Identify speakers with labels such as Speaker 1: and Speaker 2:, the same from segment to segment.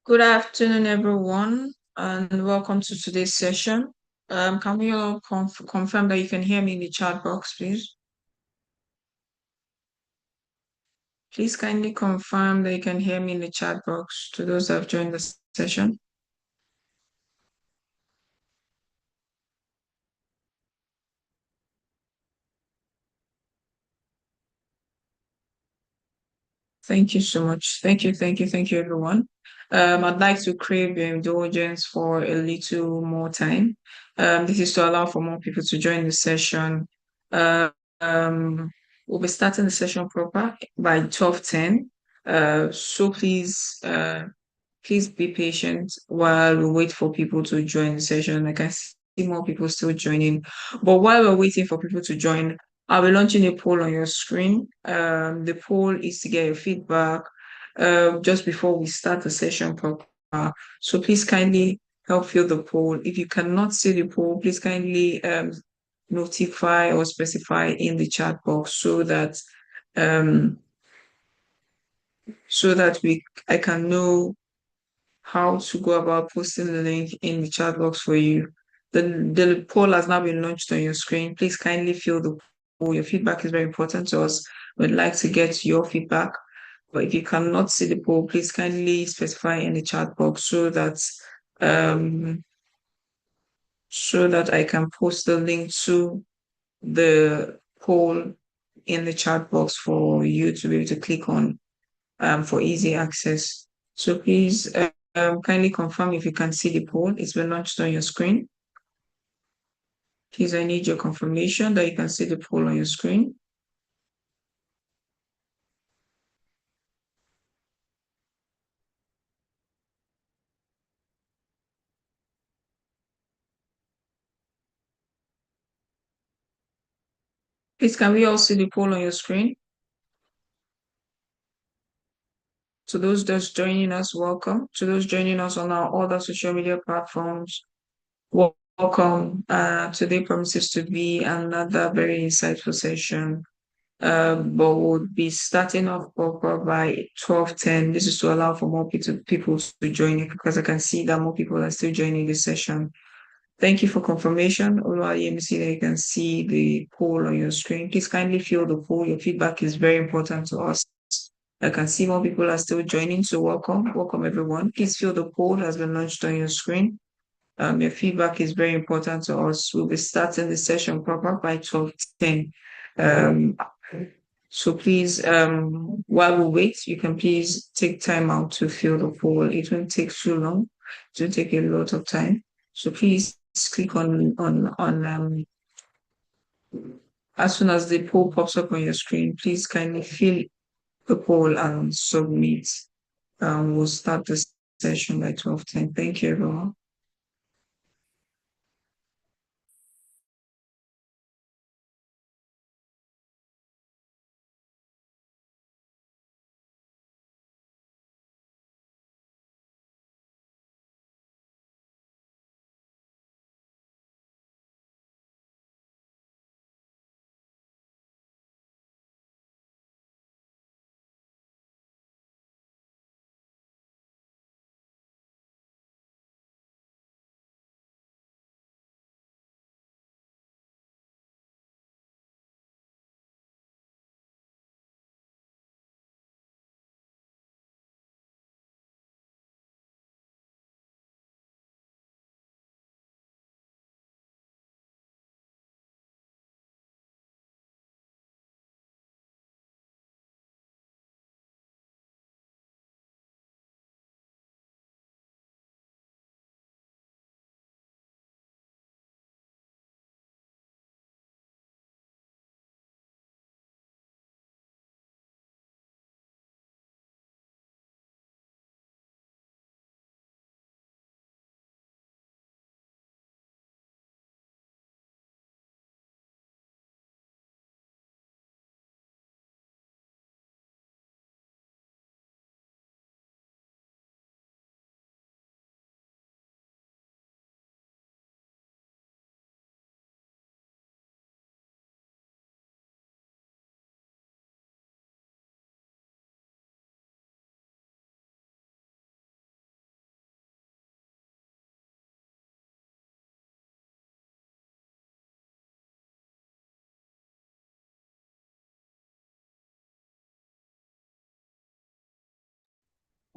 Speaker 1: Good afternoon, everyone, and welcome to today's session. Can we all confirm that you can hear me in the chat box, please? Please kindly confirm that you can hear me in the chat box to those that have joined the session. Thank you so much. Thank you, everyone. I'd like to crave your indulgence for a little more time. This is to allow for more people to join the session. Uh, um, we'll be starting the session proper by 12:10. So please be patient while we wait for people to join the session. I can see more people still joining. But while we're waiting for people to join, I'll be launching a poll on your screen. The poll is to get your feedback just before we start the session proper. So please kindly help fill the poll. If you cannot see the poll, please kindly notify or specify in the chat box um, so that we I can know how to go about posting the link in the chat box for you. The poll has now been launched on your screen. Please kindly fill the poll. Your feedback is very important to us. We'd like to get your feedback. But if you cannot see the poll, please kindly specify in the chat box um so that I can post the link to the poll in the chat box for you to be able to click on for easy access. So please kindly confirm if you can see the poll. It's been launched on your screen. Please, I need your confirmation that you can see the poll on your screen. Please, can we all see the poll on your screen? To those just joining us, welcome. To those joining us on our other social media platforms, welcome. Today promises to be another very insightful session. But we'll be starting off proper by 12:10. This is to allow for more people to join it because I can see that more people are still joining this session. Thank you for confirmation. Oluwayemi, that you can see the poll on your screen. Please kindly fill the poll. Your feedback is very important to us. I can see more people are still joining, so welcome. Welcome, everyone. Please fill the poll has been launched on your screen. Your feedback is very important to us. We'll be starting the session proper by 12:10. Um, so please, while we wait, you can please take time out to fill the poll. It won't take too long. It won't take a lot of time. So please click on as soon as the poll pops up on your screen, please kindly fill the poll and submit. We'll start the session by 12:10. Thank you, everyone.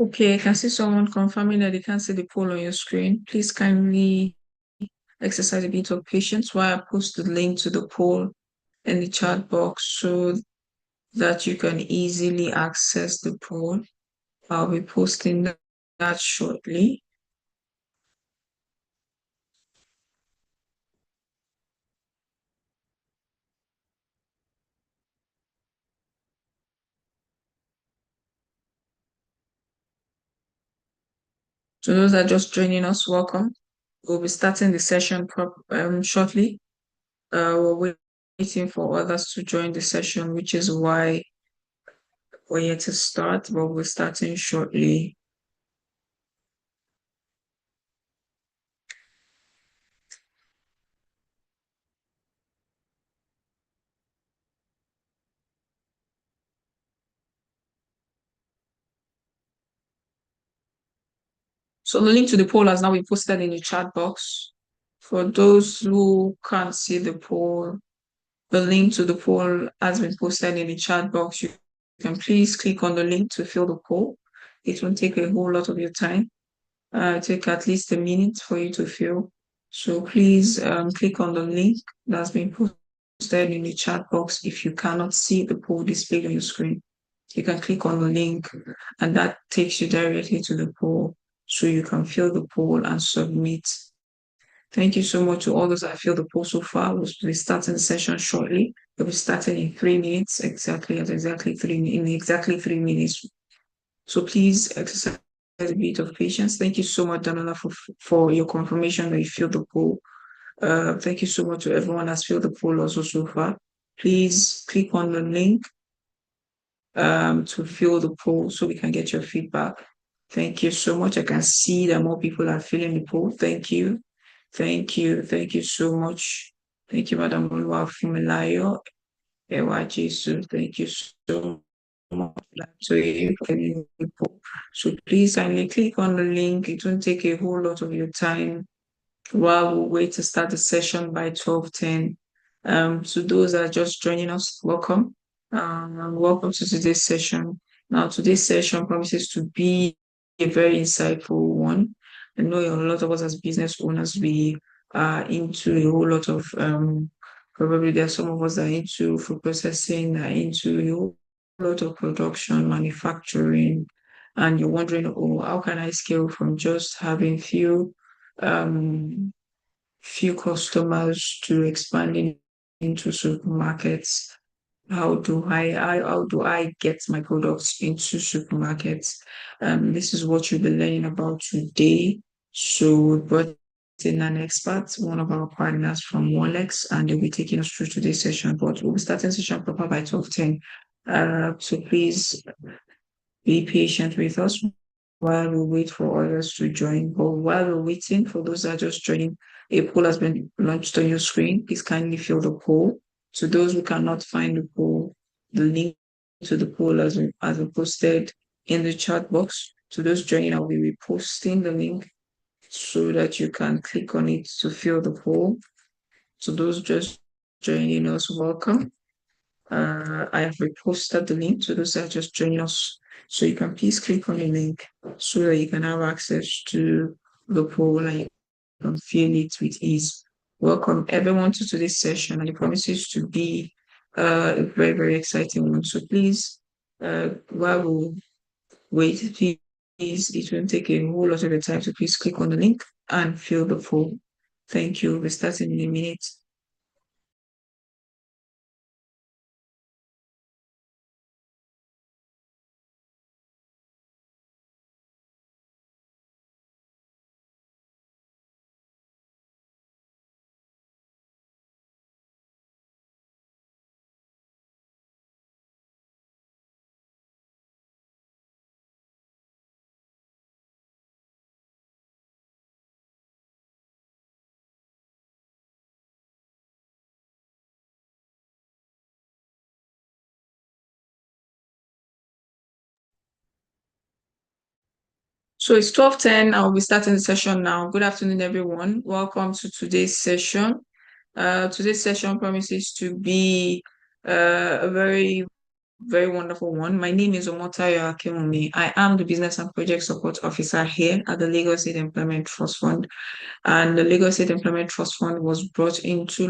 Speaker 1: Okay, I can see someone confirming that they can't see the poll on your screen. Please kindly exercise a bit of patience while I post the link to the poll in the chat box so that you can easily access the poll. I'll be posting that shortly. To those that are just joining us, welcome. We'll be starting the session shortly. We're waiting for others to join the session, which is why we're yet to start, but we're starting shortly. So the link to the poll has now been posted in the chat box. For those who can't see the poll, the link to the poll has been posted in the chat box. You can please click on the link to fill the poll. It won't take a whole lot of your time. Take at least a minute for you to fill. So please click on the link that's been posted in the chat box. If you cannot see the poll displayed on your screen, you can click on the link and that takes you directly to the poll so you can fill the poll and submit. Thank you so much to all those that filled the poll so far. We'll be starting the session shortly. We'll be starting in 3 minutes, in exactly 3 minutes. So please exercise a bit of patience. Thank you so much, Danola, for your confirmation that you filled the poll. Thank you so much to everyone that's filled the poll also so far. Please click on the link to fill the poll so we can get your feedback. Thank you so much. I can see that more people are filling the poll. Thank you. Thank you. Thank you so much. Thank you, Madam Oluwafunmilayo. Ewa Jesu. Thank you so much. So you can so please kindly click on the link. It won't take a whole lot of your time while we wait to start the session by 12:10. To those that are just joining us, welcome. Welcome to today's session. Now, today's session promises to be a very insightful one. I know a lot of us as business owners, we are into a whole lot of probably there are some of us that are into food processing, are into a whole lot of production, manufacturing, and you're wondering, oh, how can I scale from just having um, few customers to expanding into supermarkets? How do I get my products into supermarkets? This is what you'll be learning about today. So we brought in an expert, one of our partners from Molex, and they'll be taking us through today's session. But we'll be starting session proper by 12:10. So please be patient with us while we wait for others to join. But while we're waiting for those that are just joining, a poll has been launched on your screen. Please kindly fill the poll. To those who cannot find the poll, the link to the poll has been posted in the chat box. To those joining, I will be reposting the link so that you can click on it to fill the poll. To those just joining us, welcome. I have reposted the link to those that are just joining us. So you can please click on the link so that you can have access to the poll and you can fill it with ease. Welcome everyone to today's session, and it promises to be a very, very exciting one. So please, while we wait, please, it won't take a whole lot of your time. So please click on the link and fill the poll. Thank you. We're starting in a minute. So it's 12:10. I'll be starting the session now. Good afternoon, everyone. Welcome to today's session. Today's session promises to be a very very wonderful one. My name is Omotayo Akimomi. I am the Business and Project Support Officer here at the Lagos State Employment Trust Fund. And the Lagos State Employment Trust Fund was brought into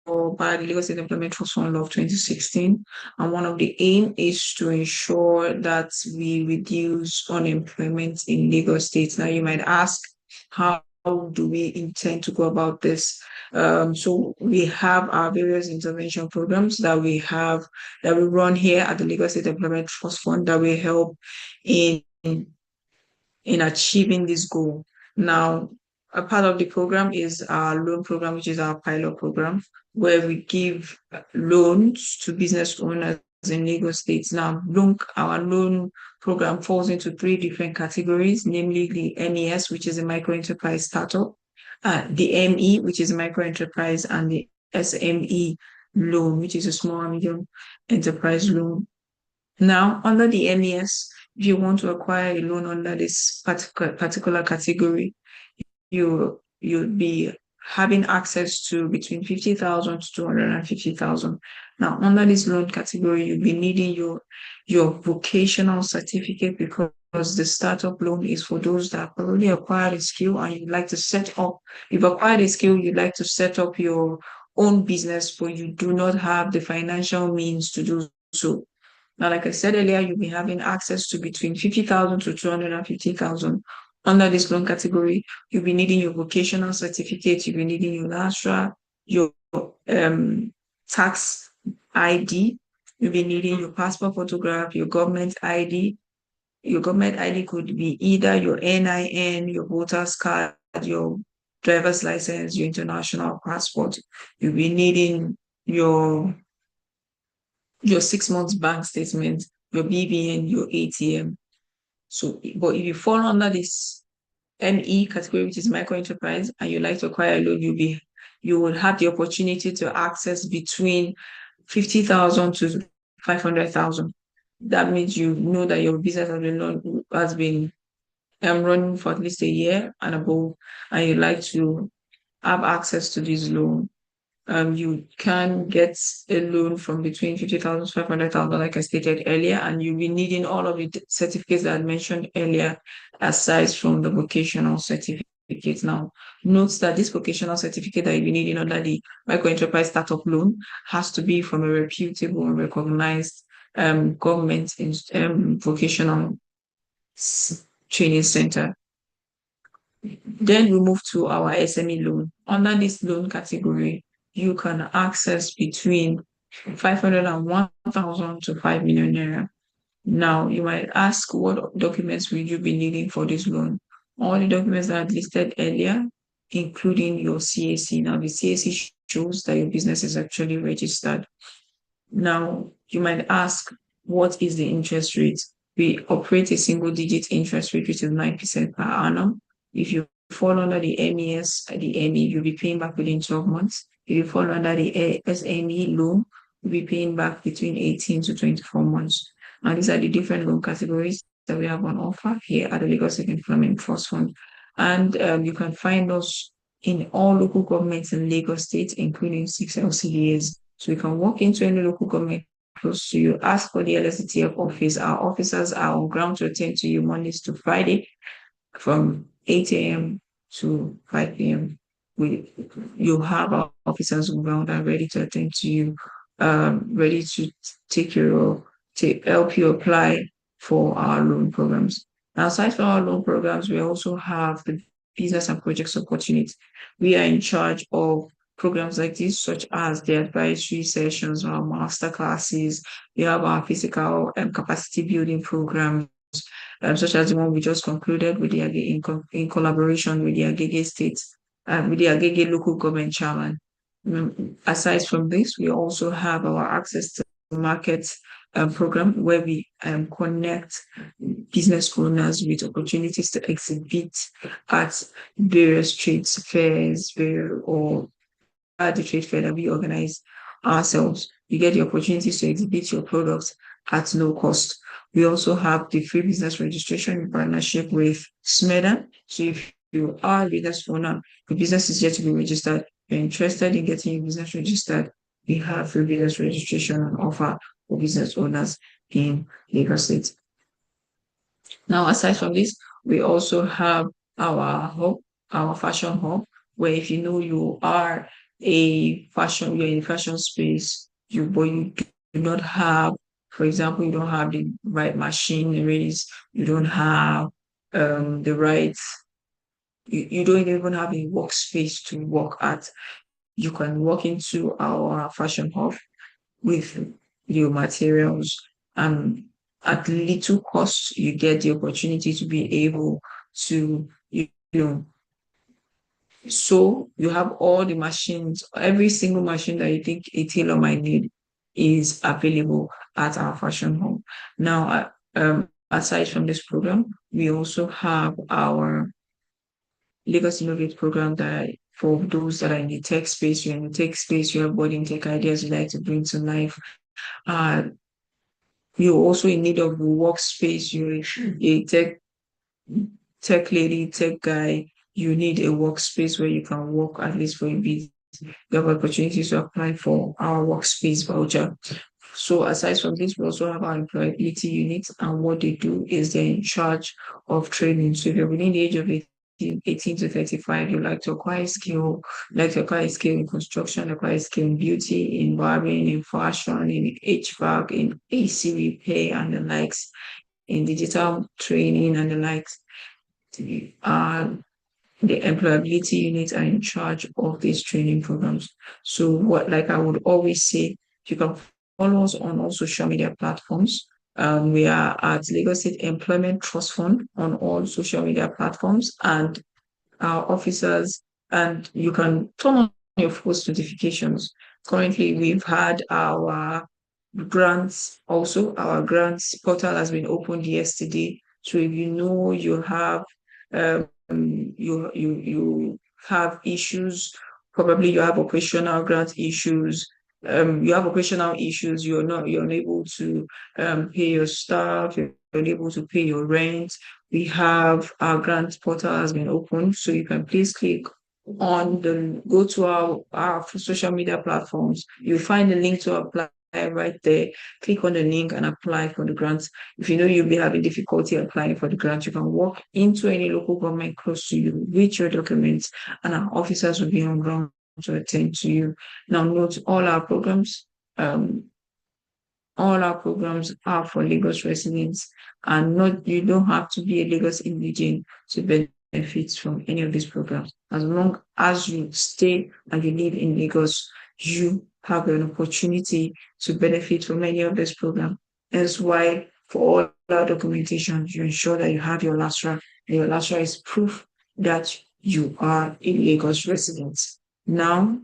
Speaker 1: law by the Lagos State Employment Trust Fund Law of 2016. And one of the aim is to ensure that we reduce unemployment in Lagos State. Now, you might ask, how do we intend to go about this? So we have our various intervention programs that we run here at the Lagos State Employment Trust Fund that will help in in achieving this goal. Now, a part of the program is our loan program, which is our pilot program, where we give loans to business owners in Lagos State. Now, our loan program falls into three different categories, namely the MES, which is a micro enterprise startup, the ME, which is a micro enterprise, and the SME loan, which is a small and medium enterprise loan. Now, under the MES, if you want to acquire a loan under this particular category, you'll be having access to between 50,000 to 250,000. Now, under this loan category, you'll be needing your vocational certificate because the startup loan is for those that have already acquired a skill and you'd like to set up, you've acquired a skill, you'd like to set up your own business, but you do not have the financial means to do so. Now, like I said earlier, you'll be having access to between 50,000 to 250,000. Under this loan category, you'll be needing your vocational certificate, you'll be needing your NASRA, your tax ID, you'll be needing your passport photograph, your government ID. Your government ID could be either your NIN, your voter's card, your driver's license, your international passport. You'll be needing your 6 months bank statement, your BVN, your ATM. So, but if you fall under this ME category, which is micro enterprise, and you like to acquire a loan, you will have the opportunity to access between 50,000 to 500,000. That means you know that your business has been running for at least a year and above, and you like to have access to this loan. You can get a loan from between 50,000 to 500,000, like I stated earlier, and you'll be needing all of the certificates that I mentioned earlier, aside from the vocational certificate. Now, note that this vocational certificate that you'll be needing under the micro enterprise startup loan has to be from a reputable and recognized government vocational training center. Then we move to our SME loan. Under this loan category, you can access between 501,000 to 5 million naira. Now, you might ask, what documents will you be needing for this loan? All the documents that I listed earlier, including your CAC. Now, the CAC shows that your business is actually registered. Now, you might ask, what is the interest rate? We operate a single-digit interest rate, which is 9% per annum. If you fall under the MES, the ME, you'll be paying back within 12 months. If you fall under the SME loan, you'll be paying back between 18 to 24 months. And these are the different loan categories that we have on offer here at the Lagos State Employment Trust Fund. And you can find us in all local governments in Lagos State, including 6 LCDAs. So you can walk into any local government close to you, ask for the LSCTF office. Our officers are on ground to attend to you Mondays to Friday from 8 a.m. to 5 p.m. You have our officers on ground and ready to attend to you, ready to help you apply for our loan programs. Now, aside from our loan programs, we also have the business and project support unit. We are in charge of programs like this, such as the advisory sessions, our master classes. We have our physical capacity building programs, such as the one we just concluded with in collaboration with the Agege State, with the Agege local government chairman. Aside from this, we also have our access to market program where we connect business owners with opportunities to exhibit at various trade fairs or at the trade fair that we organize ourselves. You get the opportunities to exhibit your products at no cost. We also have the free business registration in partnership with SMEDA. So if you are a business owner, your business is yet to be registered, you're interested in getting your business registered, we have free business registration on offer. for business owners in Lagos State. Now, aside from this, we also have our hub, our fashion hub, where if you know you are you're in fashion space, but you do not have, for example, you don't have the right machineries, you don't have the right, you don't even have a workspace to work at. You can walk into our fashion hub with your materials, and at little cost you get the opportunity to be able to know, so you have all the machines, every single machine that you think a tailor might need is available at our fashion home. Now, aside from this program, we also have our Lagos Innovate program that for those that are in the tech space, you're in the tech space, you have budding tech ideas you like to bring to life. Uh, you're also in need of a workspace, you're a tech lady, tech guy, you need a workspace where you can work at least for a bit. You have opportunities to apply for our workspace voucher. So aside from this, we also have our employability units, and what they do is they're in charge of training. So if you're within the age of 18 to 35, you like to acquire skill, in construction, acquire skill in beauty, in barbering, in fashion, in HVAC, in AC repair and the likes, in digital training and the likes. Uh, the employability units are in charge of these training programs. So like I would always say, you can follow us on all social media platforms. We are at Lagos State Employment Trust Fund on all social media platforms, and our officers, and you can turn on your post notifications. Currently, we've had our grants also. Our grants portal has been opened yesterday. So if you know you have you have issues, probably you have operational grant issues, you're unable to pay your staff, you're unable to pay your rent. We have our grant portal has been opened, so you can please go to our social media platforms. You'll find the link to apply right there. Click on the link and apply for the grants. If you know you'll be having difficulty applying for the grant, you can walk into any local government close to you with your documents, and our officers will be on ground to attend to you. Now, note um, all our programs are for Lagos residents, and not you don't have to be a Lagos indigene to benefit from any of these programs. As long as you stay and you live in Lagos, you have an opportunity to benefit from any of this program. That's why for all our documentation, you ensure that you have your LASRA. Your LASRA is proof that you are a Lagos resident. Now,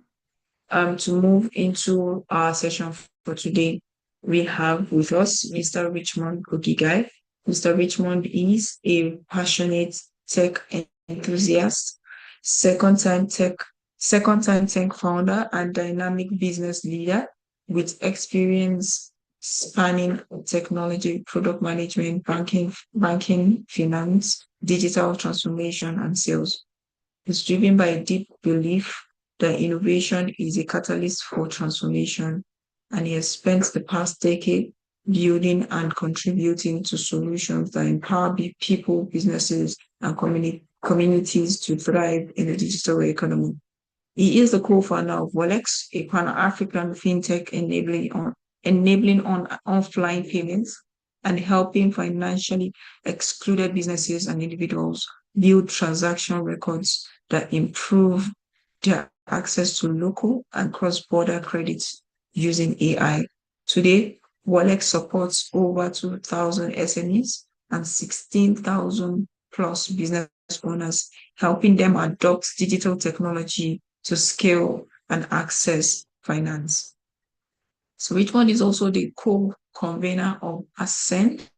Speaker 1: to move into our session for today, we have with us Mr. Richmond Ogigai. Mr. Richmond is a passionate tech enthusiast, second-time tech founder and dynamic business leader with experience spanning technology, product management, banking, finance, digital transformation, and sales. It's driven by a deep belief that innovation is a catalyst for transformation, and he has spent the past decade building and contributing to solutions that empower people, businesses, and communities to thrive in the digital economy. He is the co-founder of Wolex, a Pan-African fintech enabling on offline payments and helping financially excluded businesses and individuals build transaction records that improve their access to local and cross-border credits using AI. Today, Wolex supports over 2,000 SMEs and 16,000 plus business owners, helping them adopt digital technology to scale and access finance. So Richmond is also the co-convener of Ascend,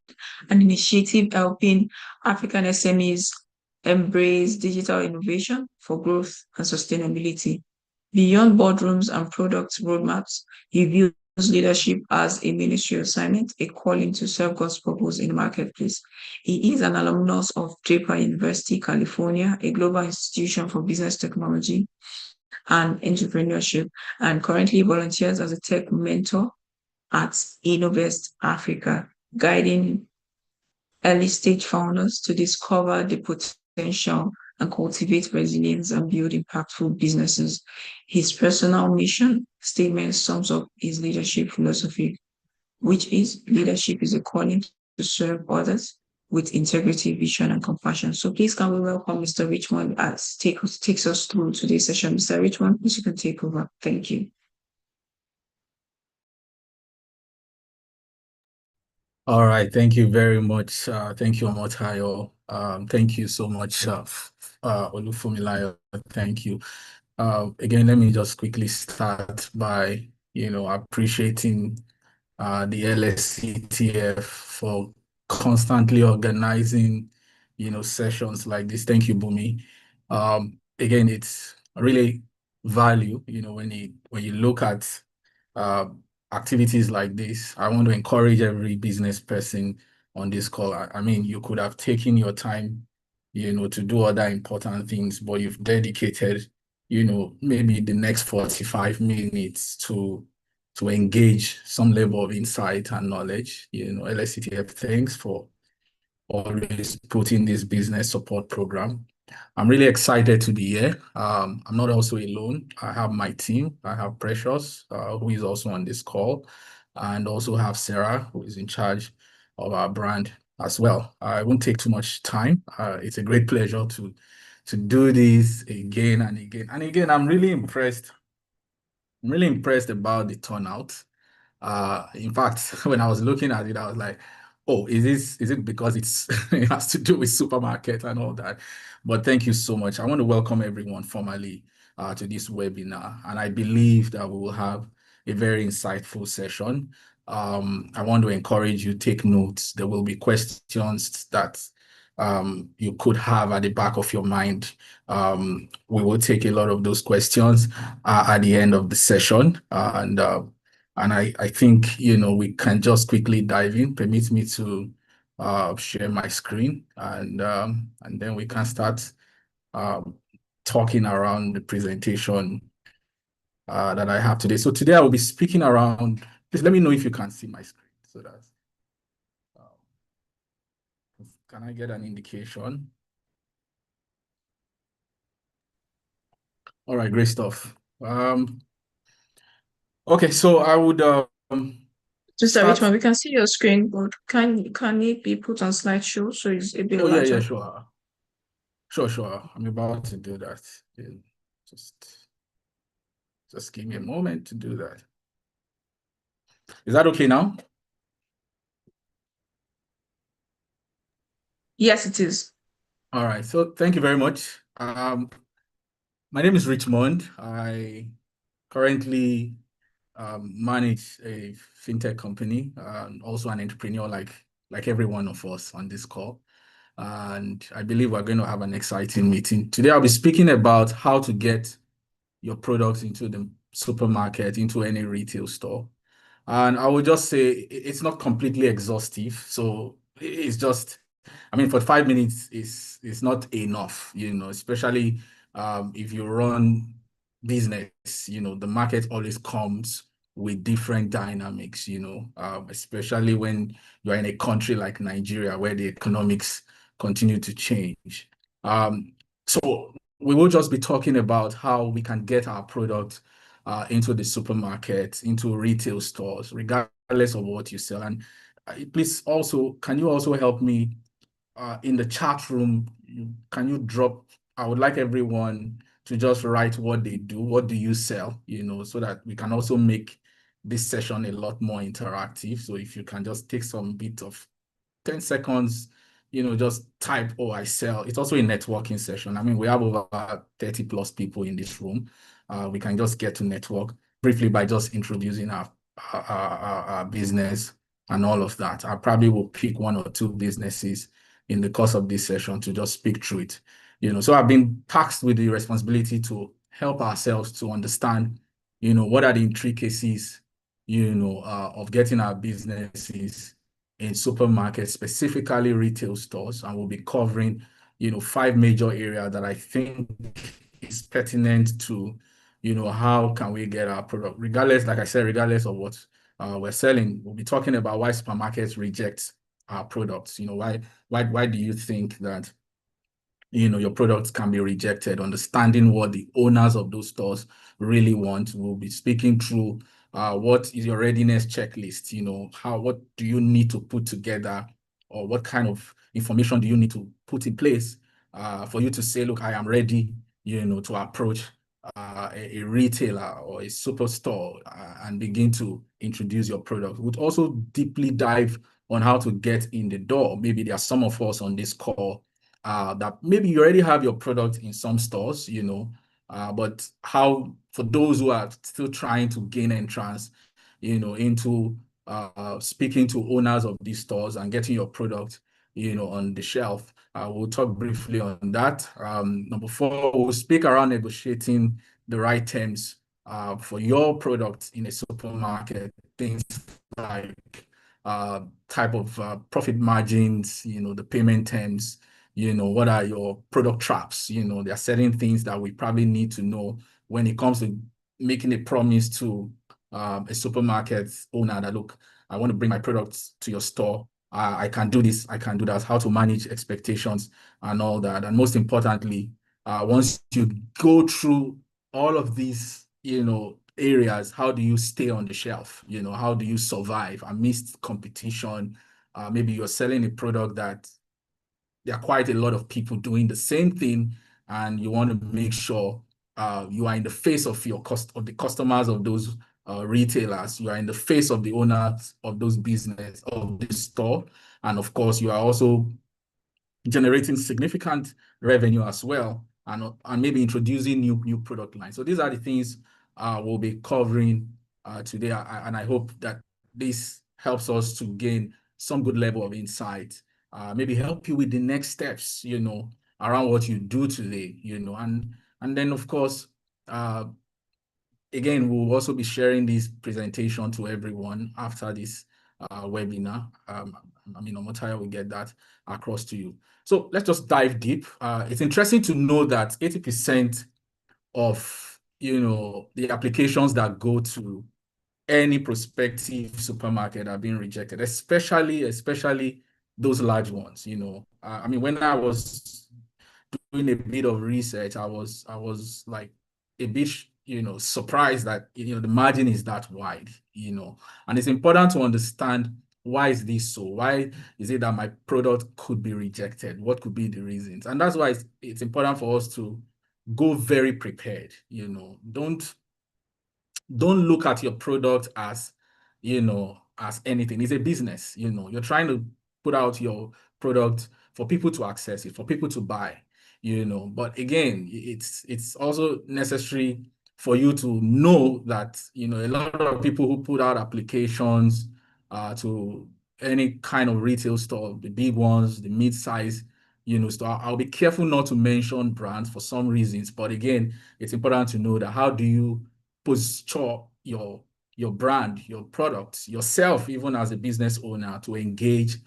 Speaker 1: an initiative helping African SMEs embrace digital innovation for growth and sustainability. Beyond boardrooms and product roadmaps, he views leadership as a ministry assignment, a calling to serve God's purpose in the marketplace. He is an alumnus of Draper University, California, a global institution for business technology and entrepreneurship, and currently volunteers as a tech mentor at Innovest Africa, guiding early stage founders to discover the potential and cultivate resilience and build impactful businesses. His personal mission statement sums up his leadership philosophy, which is leadership is a calling to serve others with integrity, vision, and compassion. So please can we welcome Mr. Richmond as takes us through today's session. Mr. Richmond, please you can take over. Thank you.
Speaker 2: All right, thank you very much. Thank you, Omotayo. Thank you so much, Olufumilayo. Thank you. Again, let me just quickly start by, appreciating the LSCTF for constantly organizing, sessions like this. Thank you, Bumi. Again, it's really value, when you look at uh, activities like this. I want to encourage every business person on this call. I mean, you could have taken your time, to do other important things, but you've dedicated, maybe the next 45 minutes to engage some level of insight and knowledge. LSCTF, thanks for always putting this business support program. I'm really excited to be here. I'm not also alone. I have my team. I have Precious, who is also on this call, and also have Sarah, who is in charge of our brand as well. I won't take too much time. It's a great pleasure to do this again and again. And again, I'm really impressed. I'm really impressed about the turnout. In fact, when I was looking at it, I was like, oh, is it because it has to do with supermarket and all that? But thank you so much. I want to welcome everyone formally to this webinar, and I believe that we will have a very insightful session. I want to encourage you to take notes. There will be questions that you could have at the back of your mind. We will take a lot of those questions at the end of the session, and I think, we can just quickly dive in. Permit me to share my screen, and then we can start talking around the presentation that I have today. So today I will be speaking around, please let me know if you can see my screen so that, can I get an indication? All right, great stuff. Okay, so I would
Speaker 1: Mr.
Speaker 2: start.
Speaker 1: Richmond, we can see your screen, but can it be put on slideshow so it's a bit
Speaker 2: Oh, yeah,
Speaker 1: larger?
Speaker 2: sure. Sure. I'm about to do that. Yeah, Just just give me a moment to do that. Is that okay now?
Speaker 1: Yes, it is.
Speaker 2: All right. So thank you very much. My name is Richmond. I currently manage a fintech company, also an entrepreneur like every one of us on this call. And I believe we're going to have an exciting meeting. Today, I'll be speaking about how to get your products into the supermarket, into any retail store. And I would just say it's not completely exhaustive. So it's just, I mean, for 5 minutes is not enough, especially if you run business, the market always comes with different dynamics, especially when you're in a country like Nigeria where the economics continue to change. So we will just be talking about how we can get our product into the supermarket, into retail stores, regardless of what you sell. And please also, can you also help me in the chat room? Can you drop? I would like everyone to just write what they do. What do you sell? So that we can also make this session a lot more interactive. So if you can just take some bit of 10 seconds, just type, oh, I sell. It's also a networking session. I mean, we have over 30 plus people in this room. We can just get to network briefly by just introducing our business and all of that. I probably will pick one or two businesses in the course of this session to just speak through it. So I've been tasked with the responsibility to help ourselves to understand, what are the intricacies, of getting our businesses in supermarkets, specifically retail stores, and we'll be covering, 5 major areas that I think is pertinent to, how can we get our product, regardless, like I said, regardless of what we're selling. We'll be talking about why supermarkets reject our products. Why do you think that your products can be rejected? Understanding what the owners of those stores really want. We'll be speaking through what is your readiness checklist? What do you need to put together, or what kind of information do you need to put in place for you to say, look, I am ready, to approach a retailer or a superstore and begin to introduce your product. We'd also deeply dive on how to get in the door. Maybe there are some of us on this call that maybe you already have your product in some stores, but how, for those who are still trying to gain entrance, into speaking to owners of these stores and getting your product, on the shelf. We'll talk briefly on that. Number 4, we'll speak around negotiating the right terms for your product in a supermarket, things like type of profit margins, the payment terms, what are your product traps? There are certain things that we probably need to know when it comes to making a promise to a supermarket owner that, look, I want to bring my products to your store. I can do this, I can do that, how to manage expectations and all that. And most importantly, once you go through all of these, areas, how do you stay on the shelf? How do you survive amidst competition? Maybe you're selling a product that there are quite a lot of people doing the same thing, and you want to make sure you are in the face of the customers of those retailers. You are in the face of the owners of those business of the store, and of course, you are also generating significant revenue as well, and maybe introducing new product lines. So these are the things we'll be covering today, and I hope that this helps us to gain some good level of insight, maybe help you with the next steps, around what you do today, and then of course, again, we'll also be sharing this presentation to everyone after this webinar. Omotayo will get that across to you. So let's just dive deep. It's interesting to know that 80% of the applications that go to any prospective supermarket are being rejected, especially those large ones. When I was doing a bit of research, I was like a bit surprised that the margin is that wide, and it's important to understand, why is this so? Why is it that my product could be rejected? What could be the reasons? And that's why it's important for us to go very prepared. Don't look at your product as as anything. It's a business. You're trying to put out your product for people to access it, for people to buy. But again, it's also necessary for you to know that a lot of people who put out applications to any kind of retail store, the big ones, the mid-size store. I'll be careful not to mention brands for some reasons, but again, it's important to know that how do you posture your brand, your products, yourself, even as a business owner, to engage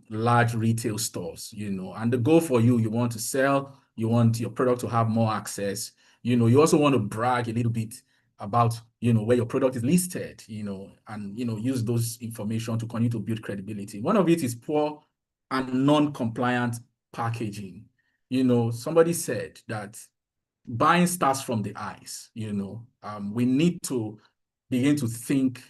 Speaker 2: large retail stores, and the goal for you want to sell, you want your product to have more access, you also want to brag a little bit about, where your product is listed, and, use those information to continue to build credibility. One of it is poor and non-compliant packaging. Somebody said that buying starts from the eyes. We need to begin to think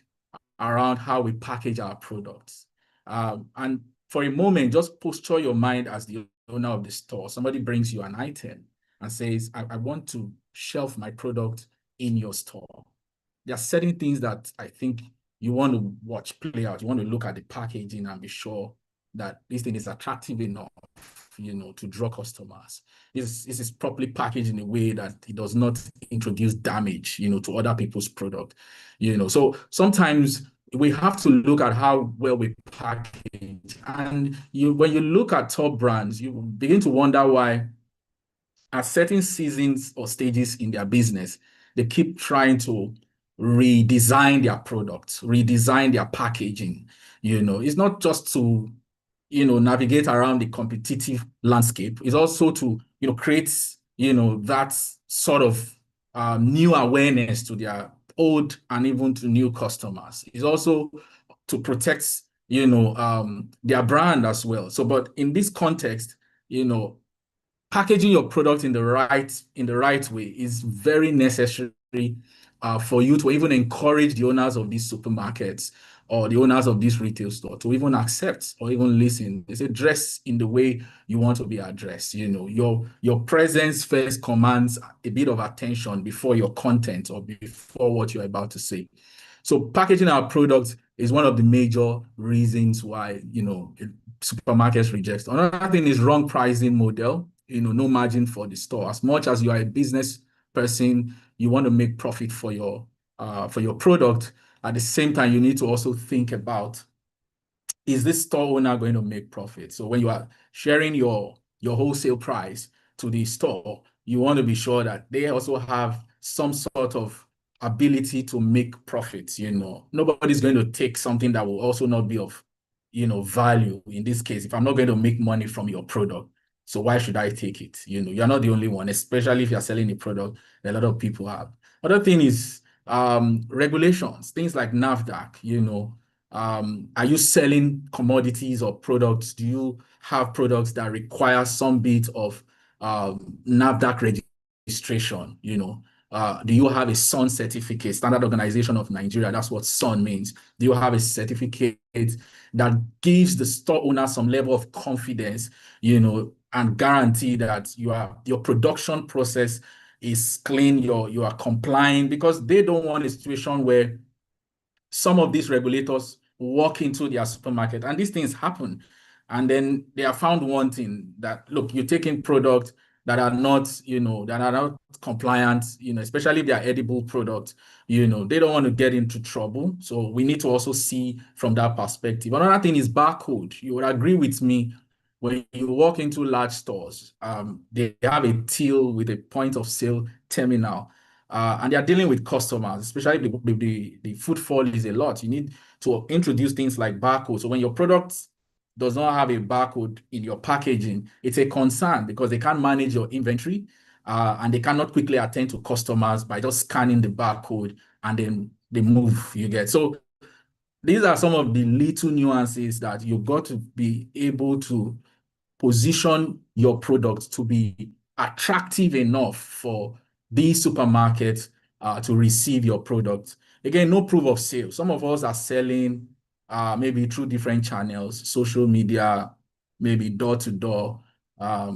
Speaker 2: around how we package our products. And for a moment, just posture your mind as the owner of the store. Somebody brings you an item and says, I want to shelf my product in your store. There are certain things that I think you want to watch play out. You want to look at the packaging and be sure that this thing is attractive enough, to draw customers. This is properly packaged in a way that it does not introduce damage, to other people's product. So sometimes we have to look at how well we package. And when you look at top brands, you begin to wonder why at certain seasons or stages in their business, they keep trying to redesign their products, redesign their packaging. It's not just to navigate around the competitive landscape. It's also to create that sort of new awareness to their old and even to new customers. It's also to protect, their brand as well. So, but in this context, packaging your product in the right way is very necessary for you to even encourage the owners of these supermarkets or the owners of this retail store to even accept or even listen. They say dress in the way you want to be addressed. Your presence first commands a bit of attention before your content or before what you're about to say. So packaging our products is one of the major reasons why supermarkets reject. Another thing is wrong pricing model. No margin for the store. As much as you are a business person, you want to make profit for your product. At the same time, you need to also think about, is this store owner going to make profit? So when you are sharing your wholesale price to the store, you want to be sure that they also have some sort of ability to make profits. Nobody's going to take something that will also not be of value. In this case, if I'm not going to make money from your product, so why should I take it? You're not the only one, especially if you're selling a product that a lot of people have. Other thing is regulations, things like NAFDAC. Are you selling commodities or products? Do you have products that require some bit of NAFDAC registration? Do you have a SON certificate, Standard Organization of Nigeria? That's what SON means. Do you have a certificate that gives the store owner some level of confidence, and guarantee that your production process is clean, you are complying? Because they don't want a situation where some of these regulators walk into their supermarket, and these things happen, and then they are found wanting. That, look, you're taking products that are not, compliant, especially if they are edible products. They don't want to get into trouble. So we need to also see from that perspective. Another thing is barcode. You would agree with me, when you walk into large stores, they have a till with a point of sale terminal. And they are dealing with customers, especially if the footfall is a lot. You need to introduce things like barcodes. So when your product does not have a barcode in your packaging, it's a concern because they can't manage your inventory, and they cannot quickly attend to customers by just scanning the barcode and then they move, you get. So these are some of the little nuances that you've got to be able to position your product to be attractive enough for these supermarkets to receive your product. Again, no proof of sale. Some of us are selling maybe through different channels, social media, maybe door to door.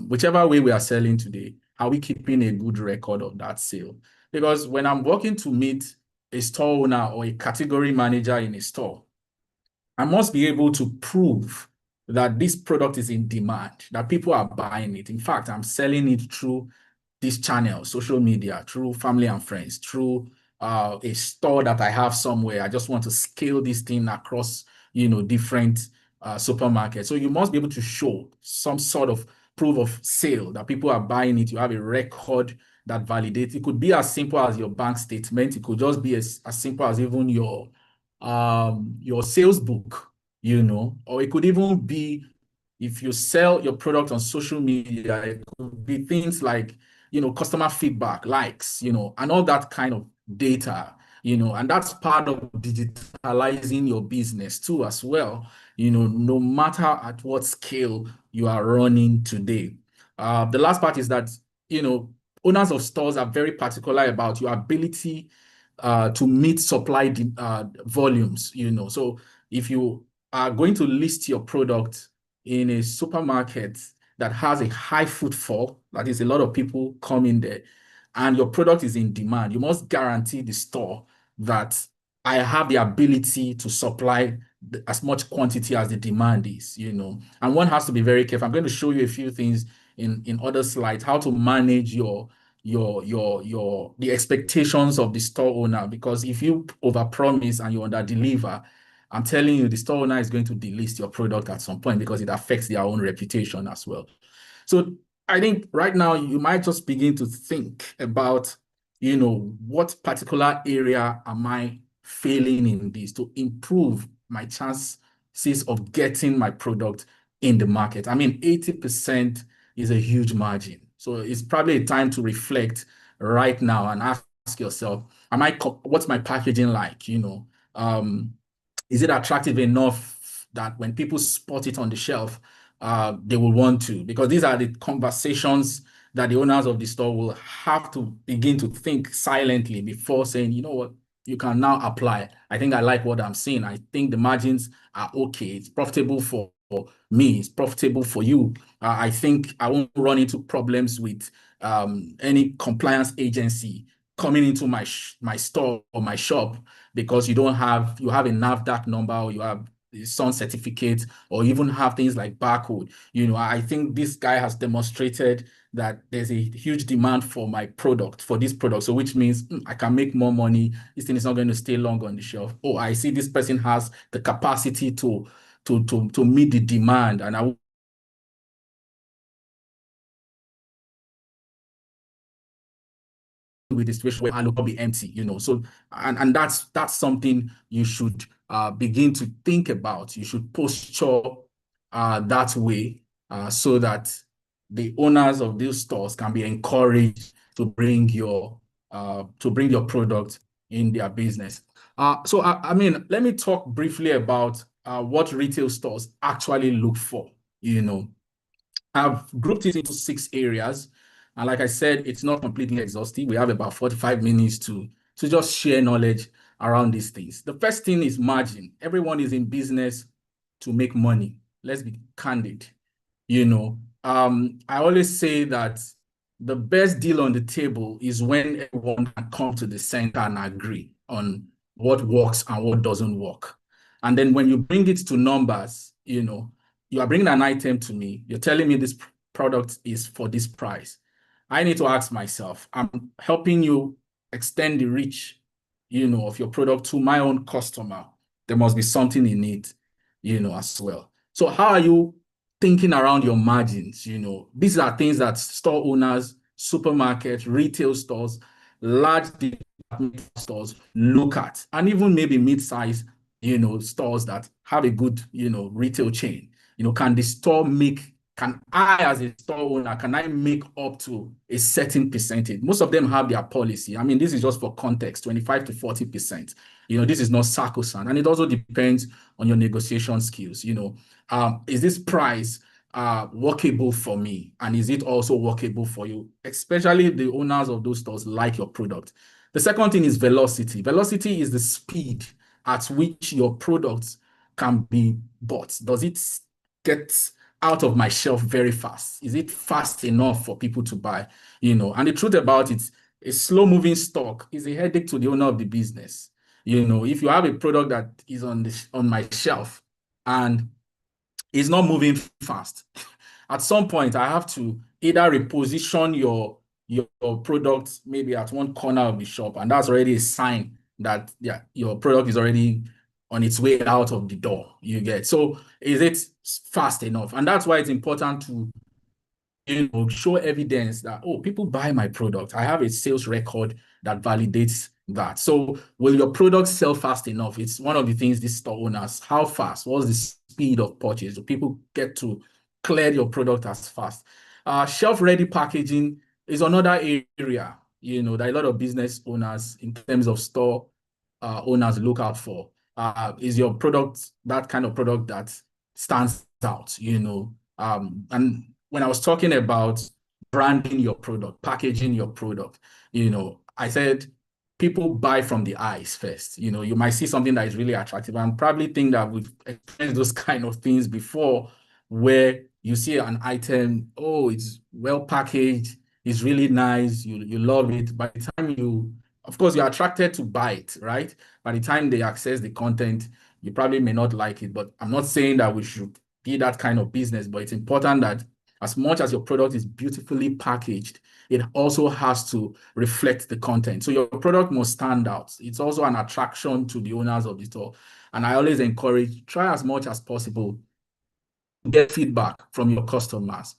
Speaker 2: Whichever way we are selling today, are we keeping a good record of that sale? Because when I'm working to meet a store owner or a category manager in a store, I must be able to prove that this product is in demand, that people are buying it. In fact, I'm selling it through this channel, social media, through family and friends, through a store that I have somewhere. I just want to scale this thing across, different supermarkets. So you must be able to show some sort of proof of sale that people are buying it. You have a record that validates. It could be as simple as your bank statement. It could just be as simple as even your sales book, or it could even be, if you sell your product on social media, it could be things like, customer feedback, likes, and all that kind of data, and that's part of digitalizing your business too, as well, no matter at what scale you are running today. The last part is that, owners of stores are very particular about your ability to meet supply volumes, So if you are going to list your product in a supermarket that has a high footfall, that is, a lot of people come in there, and your product is in demand, you must guarantee the store that I have the ability to supply as much quantity as the demand is, And one has to be very careful. I'm going to show you a few things in other slides, how to manage the expectations of the store owner, because if you overpromise and you underdeliver, I'm telling you, the store owner is going to delist your product at some point because it affects their own reputation as well. So I think right now you might just begin to think about, what particular area am I failing in this to improve my chances of getting my product in the market. I mean, 80% is a huge margin. So it's probably a time to reflect right now and ask ask yourself, what's my packaging like? Is it attractive enough that when people spot it on the shelf, they will want to? Because these are the conversations that the owners of the store will have to begin to think silently before saying, you know what, you can now apply. I think I like what I'm seeing. I think the margins are okay. It's profitable for me. It's profitable for you. I think I won't run into problems with any compliance agency coming into my store or my shop because you have a NAFDAC number or you have some certificate or even have things like barcode. I think this guy has demonstrated that there's a huge demand for this product. So which means I can make more money. This thing is not going to stay long on the shelf. Oh, I see this person has the capacity to meet the demand, and I with the situation where I will be empty, So, and that's something you should begin to think about. You should posture that way so that the owners of these stores can be encouraged to bring your product in their business. So, I mean, let me talk briefly about what retail stores actually look for. I've grouped it into 6 areas. And like I said, it's not completely exhaustive. We have about 45 minutes to just share knowledge around these things. The first thing is margin. Everyone is in business to make money. Let's be candid. I always say that the best deal on the table is when everyone can come to the center and agree on what works and what doesn't work. And then when you bring it to numbers, you are bringing an item to me. You're telling me this product is for this price. I need to ask myself, I'm helping you extend the reach, of your product to my own customer. There must be something in it, as well. So how are you thinking around your margins? These are things that store owners, supermarkets, retail stores, large department stores look at, and even maybe mid-size, stores that have a good, retail chain. Can I as a store owner, can I make up to a certain percentage? Most of them have their policy. I mean, this is just for context, 25 to 40%. This is not sacrosanct. And it also depends on your negotiation skills. Is this price workable for me? And is it also workable for you? Especially the owners of those stores like your product. The second thing is velocity. Velocity is the speed at which your products can be bought. Does it get out of my shelf very fast? Is it fast enough for people to buy? And the truth about it, a slow-moving stock is a headache to the owner of the business. If you have a product that is on my shelf and is not moving fast, at some point I have to either reposition your product maybe at one corner of the shop, and that's already a sign that your product is already on its way out of the door. You get. So is it fast enough? And that's why it's important to show evidence that, oh, people buy my product. I have a sales record that validates that. So will your product sell fast enough? It's one of the things these store owners, how fast? What's the speed of purchase? Do people get to clear your product as fast? Shelf-ready packaging is another area, that a lot of business owners in terms of store owners look out for. Is your product that kind of product that stands out, and when I was talking about branding your product, packaging your product, I said people buy from the eyes first. You might see something that is really attractive and probably think that we've experienced those kind of things before, where you see an item, oh, it's well packaged, it's really nice, you love it. By the time of course, you're attracted to buy it, right? By the time they access the content, you probably may not like it, but I'm not saying that we should be that kind of business, but it's important that as much as your product is beautifully packaged, it also has to reflect the content. So your product must stand out. It's also an attraction to the owners of the store. And I always encourage, try as much as possible, get feedback from your customers.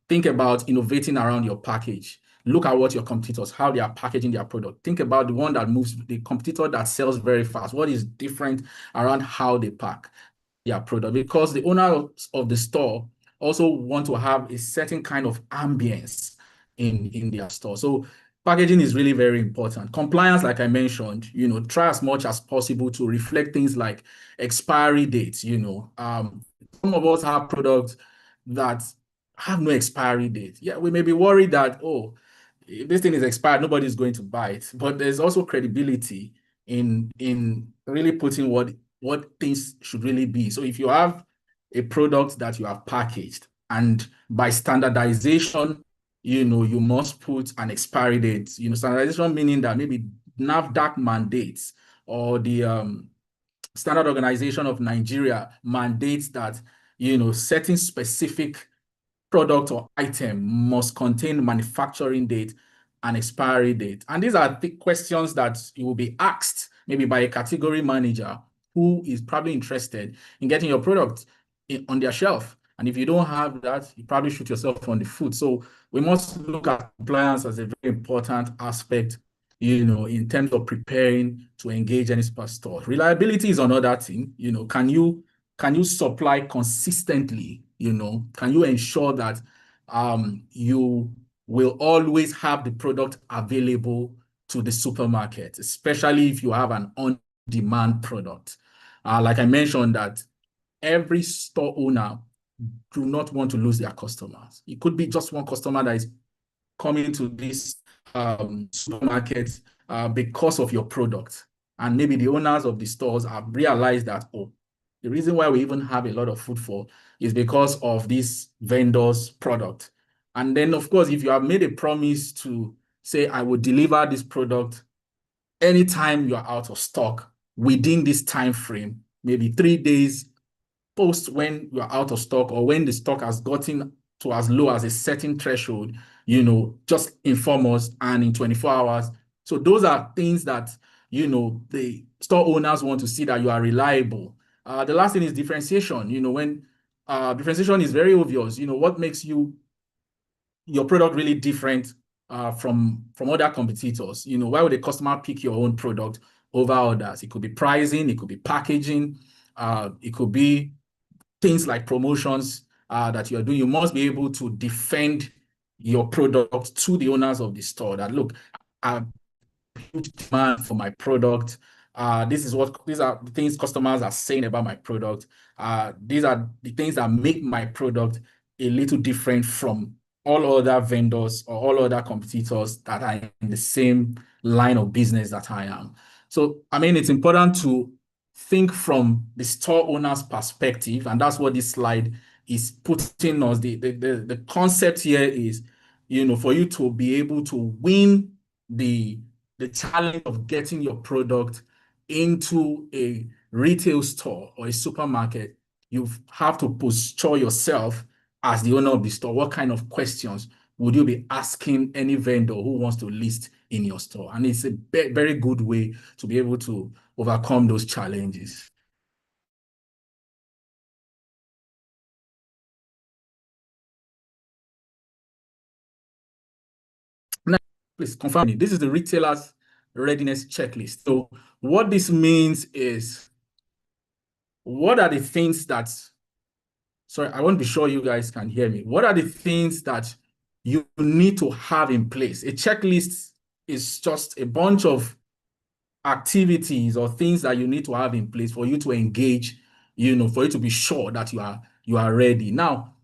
Speaker 2: Think about innovating around your package. Look at what your competitors, how they are packaging their product. Think about the one that moves, the competitor that sells very fast. What is different around how they pack their product? Because the owner of the store also want to have a certain kind of ambience in their store. So packaging is really very important. Compliance, like I mentioned, try as much as possible to reflect things like expiry dates. Some of us have products that have no expiry date. Yeah, we may be worried that, oh, if this thing is expired, nobody's going to buy it. But there's also credibility in really putting what things should really be. So if you have a product that you have packaged, and by standardization, you must put an expiry date. Standardization meaning that maybe NAFDAC mandates, or the Standard Organization of Nigeria mandates that, certain specific product or item must contain manufacturing date and expiry date. And these are the questions that you will be asked maybe by a category manager who is probably interested in getting your product on their shelf. And if you don't have that, you probably shoot yourself on the foot. So we must look at compliance as a very important aspect, in terms of preparing to engage any store. Reliability is another thing. Can you supply consistently? Can you ensure that you will always have the product available to the supermarket, especially if you have an on-demand product? Like I mentioned, that every store owner do not want to lose their customers. It could be just one customer that is coming to this supermarket because of your product. And maybe the owners of the stores have realized that, oh, the reason why we even have a lot of footfall is because of this vendor's product. And then, of course, if you have made a promise to say, I will deliver this product anytime you're out of stock within this time frame, maybe 3 days post when you're out of stock, or when the stock has gotten to as low as a certain threshold, just inform us, and in 24 hours. So those are things that, the store owners want to see, that you are reliable. The last thing is differentiation. When differentiation is very obvious, what makes your product really different from other competitors? Why would a customer pick your own product over others? It could be pricing, it could be packaging, it could be things like promotions that you're doing. You must be able to defend your product to the owners of the store, that, look, I have huge demand for my product. These are the things customers are saying about my product. These are the things that make my product a little different from all other vendors or all other competitors that are in the same line of business that I am. So, it's important to think from the store owner's perspective, and that's what this slide is putting us. The concept here is, for you to be able to win the challenge of getting your product into a retail store or a supermarket, you have to posture yourself as the owner of the store. What kind of questions would you be asking any vendor who wants to list in your store? And it's a very good way to be able to overcome those challenges. Now, please confirm me. This is the retailer's readiness checklist. So what this means is, what are the things that, sorry, I want to be sure you guys can hear me. What are the things that you need to have in place? A checklist is just a bunch of activities or things that you need to have in place for you to engage, for you to be sure that you are ready. Now,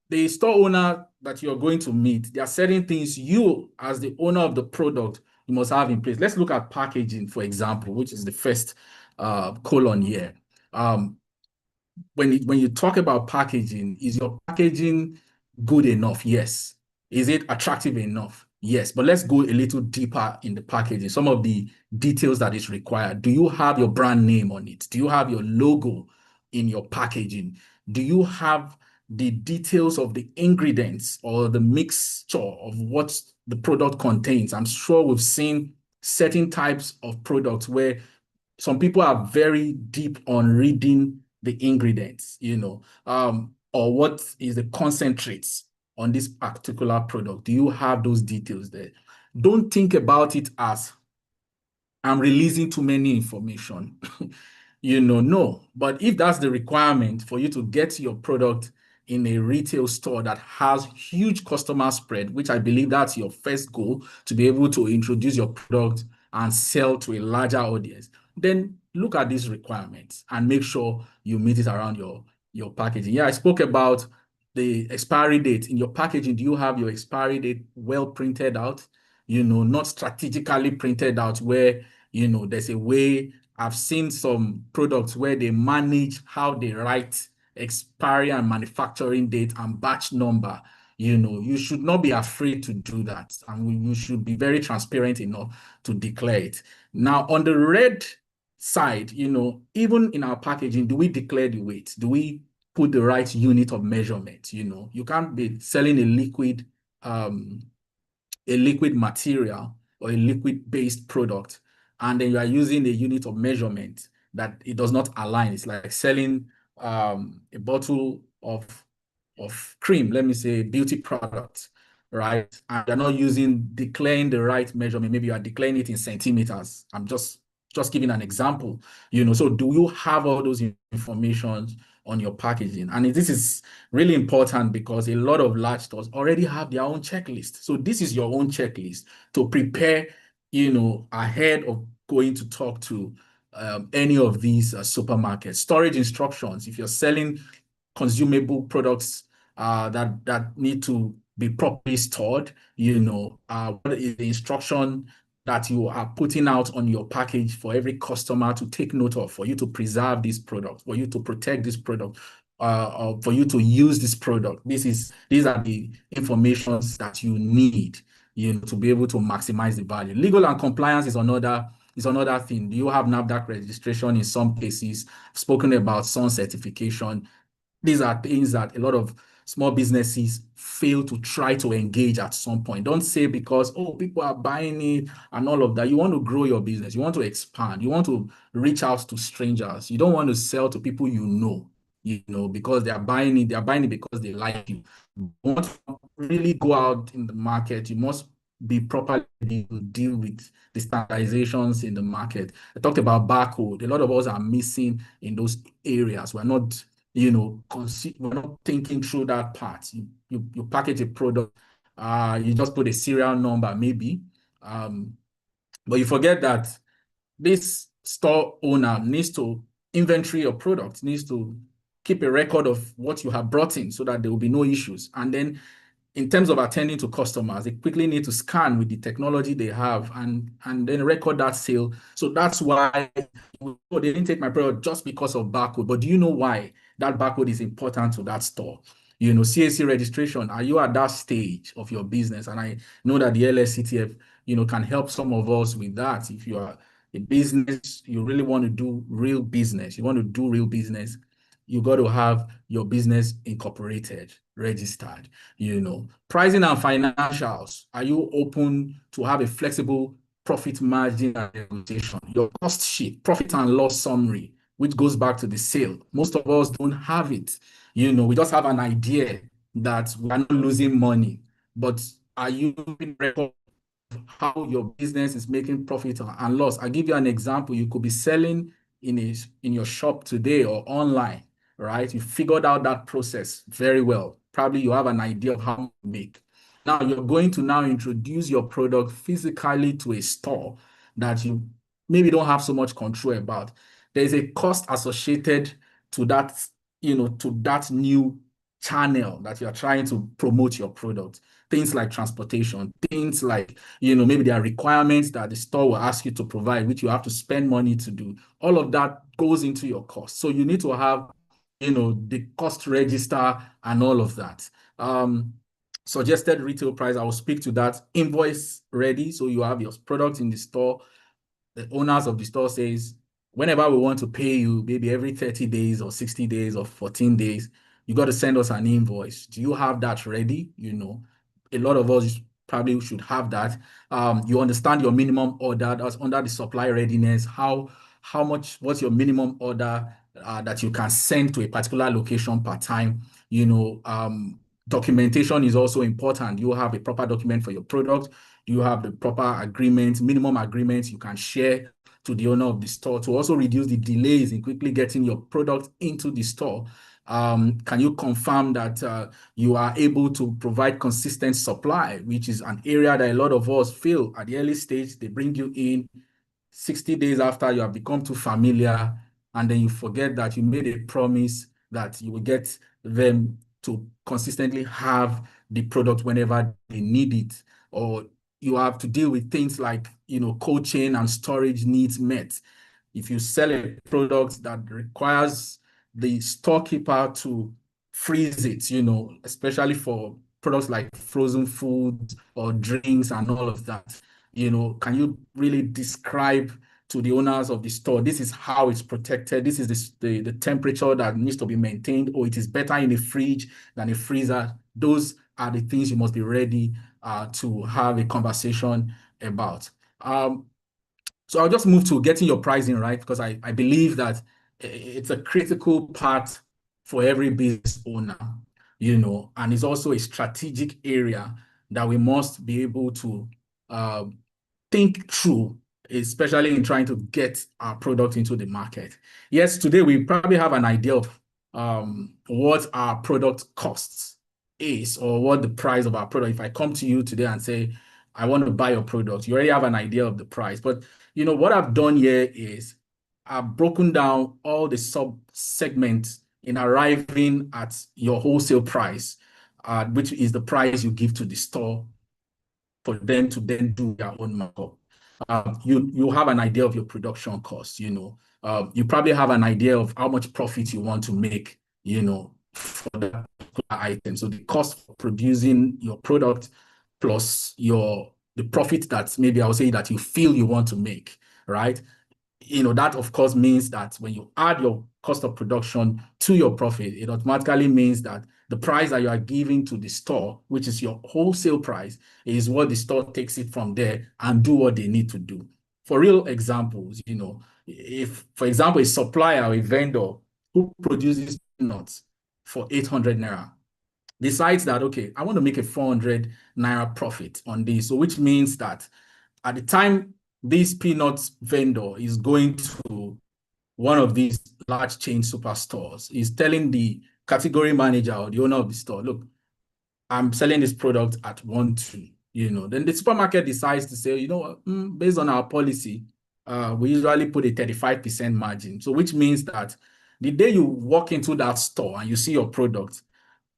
Speaker 2: the store owner that you're going to meet, there are certain things you, as the owner of the product, you must have in place. Let's look at packaging, for example, which is the first column here. When you talk about packaging, is your packaging good enough? Yes. Is it attractive enough? Yes. But let's go a little deeper in the packaging. Some of the details that is required. Do you have your brand name on it? Do you have your logo in your packaging? Do you have the details of the ingredients or the mixture of what the product contains? I'm sure we've seen certain types of products where some people are very deep on reading the ingredients, or what is the concentrates on this particular product. Do you have those details there? Don't think about it as, I'm releasing too many information. No. But if that's the requirement for you to get your product in a retail store that has huge customer spread, which I believe that's your first goal, to be able to introduce your product and sell to a larger audience, then look at these requirements and make sure you meet it around your packaging. Yeah, I spoke about the expiry date in your packaging. Do you have your expiry date well printed out? Not strategically printed out where, there's a way. I've seen some products where they manage how they write expiry and manufacturing date and batch number. You should not be afraid to do that. And you should be very transparent enough to declare it. Now, on the red side, even in our packaging, do we declare the weight? Do we put the right unit of measurement? You can't be selling a liquid material or a liquid-based product, and then you are using a unit of measurement that it does not align. It's like selling a bottle of cream, let me say beauty product, right? And you're not declaring the right measurement. Maybe you are declaring it in centimeters. I'm just giving an example, So do you have all those information on your packaging? And this is really important because a lot of large stores already have their own checklist. So this is your own checklist to prepare, ahead of going to talk to any of these supermarkets. Storage instructions, if you're selling consumable products that need to be properly stored, what is the instruction that you are putting out on your package for every customer to take note of, for you to preserve this product, for you to protect this product, or for you to use this product. These are the informations that you need, to be able to maximize the value. Legal and compliance is another thing. Do you have NAFDAC registration in some cases? I've spoken about SUN certification. These are things that a lot of small businesses fail to try to engage at some point. Don't say because, people are buying it and all of that. You want to grow your business. You want to expand. You want to reach out to strangers. You don't want to sell to people because they are buying it. They are buying it because they like you. You want to really go out in the market. You must be properly to deal with the standardizations in the market. I talked about barcode. A lot of us are missing in those areas. We're not we're not thinking through that part. You package a product, you just put a serial number maybe, but you forget that this store owner needs to inventory your product, needs to keep a record of what you have brought in so that there will be no issues. And then in terms of attending to customers, they quickly need to scan with the technology they have and then record that sale. So that's why they didn't take my product just because of barcode. But do you know why that barcode is important to that store? CAC registration, are you at that stage of your business? And I know that the LSCTF, can help some of us with that. If you are a business, you really want to do real business, you got to have your business incorporated, registered, Pricing and financials. Are you open to have a flexible profit margin and negotiation? Your cost sheet, profit and loss summary, which goes back to the sale. Most of us don't have it. We just have an idea that we're not losing money, but are you in record how your business is making profit and loss? I'll give you an example. You could be selling in your shop today or online, right? You figured out that process very well. Probably you have an idea of how to make. Now you're going to now introduce your product physically to a store that you maybe don't have so much control about. There's a cost associated to that, to that new channel that you're trying to promote your product. Things like transportation, things like, maybe there are requirements that the store will ask you to provide, which you have to spend money to do. All of that goes into your cost. So you need to have, the cost register and all of that. Suggested retail price, I will speak to that. Invoice ready, so you have your product in the store. The owners of the store says, whenever we want to pay you, maybe every 30 days or 60 days or 14 days, you got to send us an invoice. Do you have that ready? A lot of us probably should have that. You understand your minimum order. That's under the supply readiness. What's your minimum order that you can send to a particular location per time? Documentation is also important. You have a proper document for your product. You have the proper agreement, minimum agreements you can share to the owner of the store to also reduce the delays in quickly getting your product into the store. Can you confirm that you are able to provide consistent supply, which is an area that a lot of us feel at the early stage. They bring you in 60 days after you have become too familiar, and then you forget that you made a promise that you will get them to consistently have the product whenever they need it. Or you have to deal with things like, cold chain and storage needs met. If you sell a product that requires the storekeeper to freeze it, especially for products like frozen foods or drinks and all of that, can you really describe to the owners of the store, this is how it's protected, this is the temperature that needs to be maintained, or it is better in a fridge than a freezer? Those are the things you must be ready to have a conversation about. So I'll just move to getting your pricing right, because I believe that it's a critical part for every business owner, and it's also a strategic area that we must be able to think through, especially in trying to get our product into the market. Yes, today we probably have an idea of what our product costs is, or what the price of our product. If I come to you today and say, I want to buy your product, you already have an idea of the price. But what I've done here is I've broken down all the sub-segments in arriving at your wholesale price, which is the price you give to the store for them to then do their own markup. You have an idea of your production costs. You probably have an idea of how much profit you want to make, for that item. So the cost for producing your product plus the profit that maybe I'll say that you feel you want to make, right? That of course means that when you add your cost of production to your profit, it automatically means that the price that you are giving to the store, which is your wholesale price, is what the store takes it from there and do what they need to do. For real examples, if, for example, a supplier or a vendor who produces nuts for 800 naira decides that, okay, I want to make a 400 naira profit on this. So which means that at the time this peanuts vendor is going to one of these large chain superstores, is telling the category manager or the owner of the store, look, I'm selling this product at 1.2, then the supermarket decides to say, based on our policy, we usually put a 35% margin. So which means that the day you walk into that store and you see your product,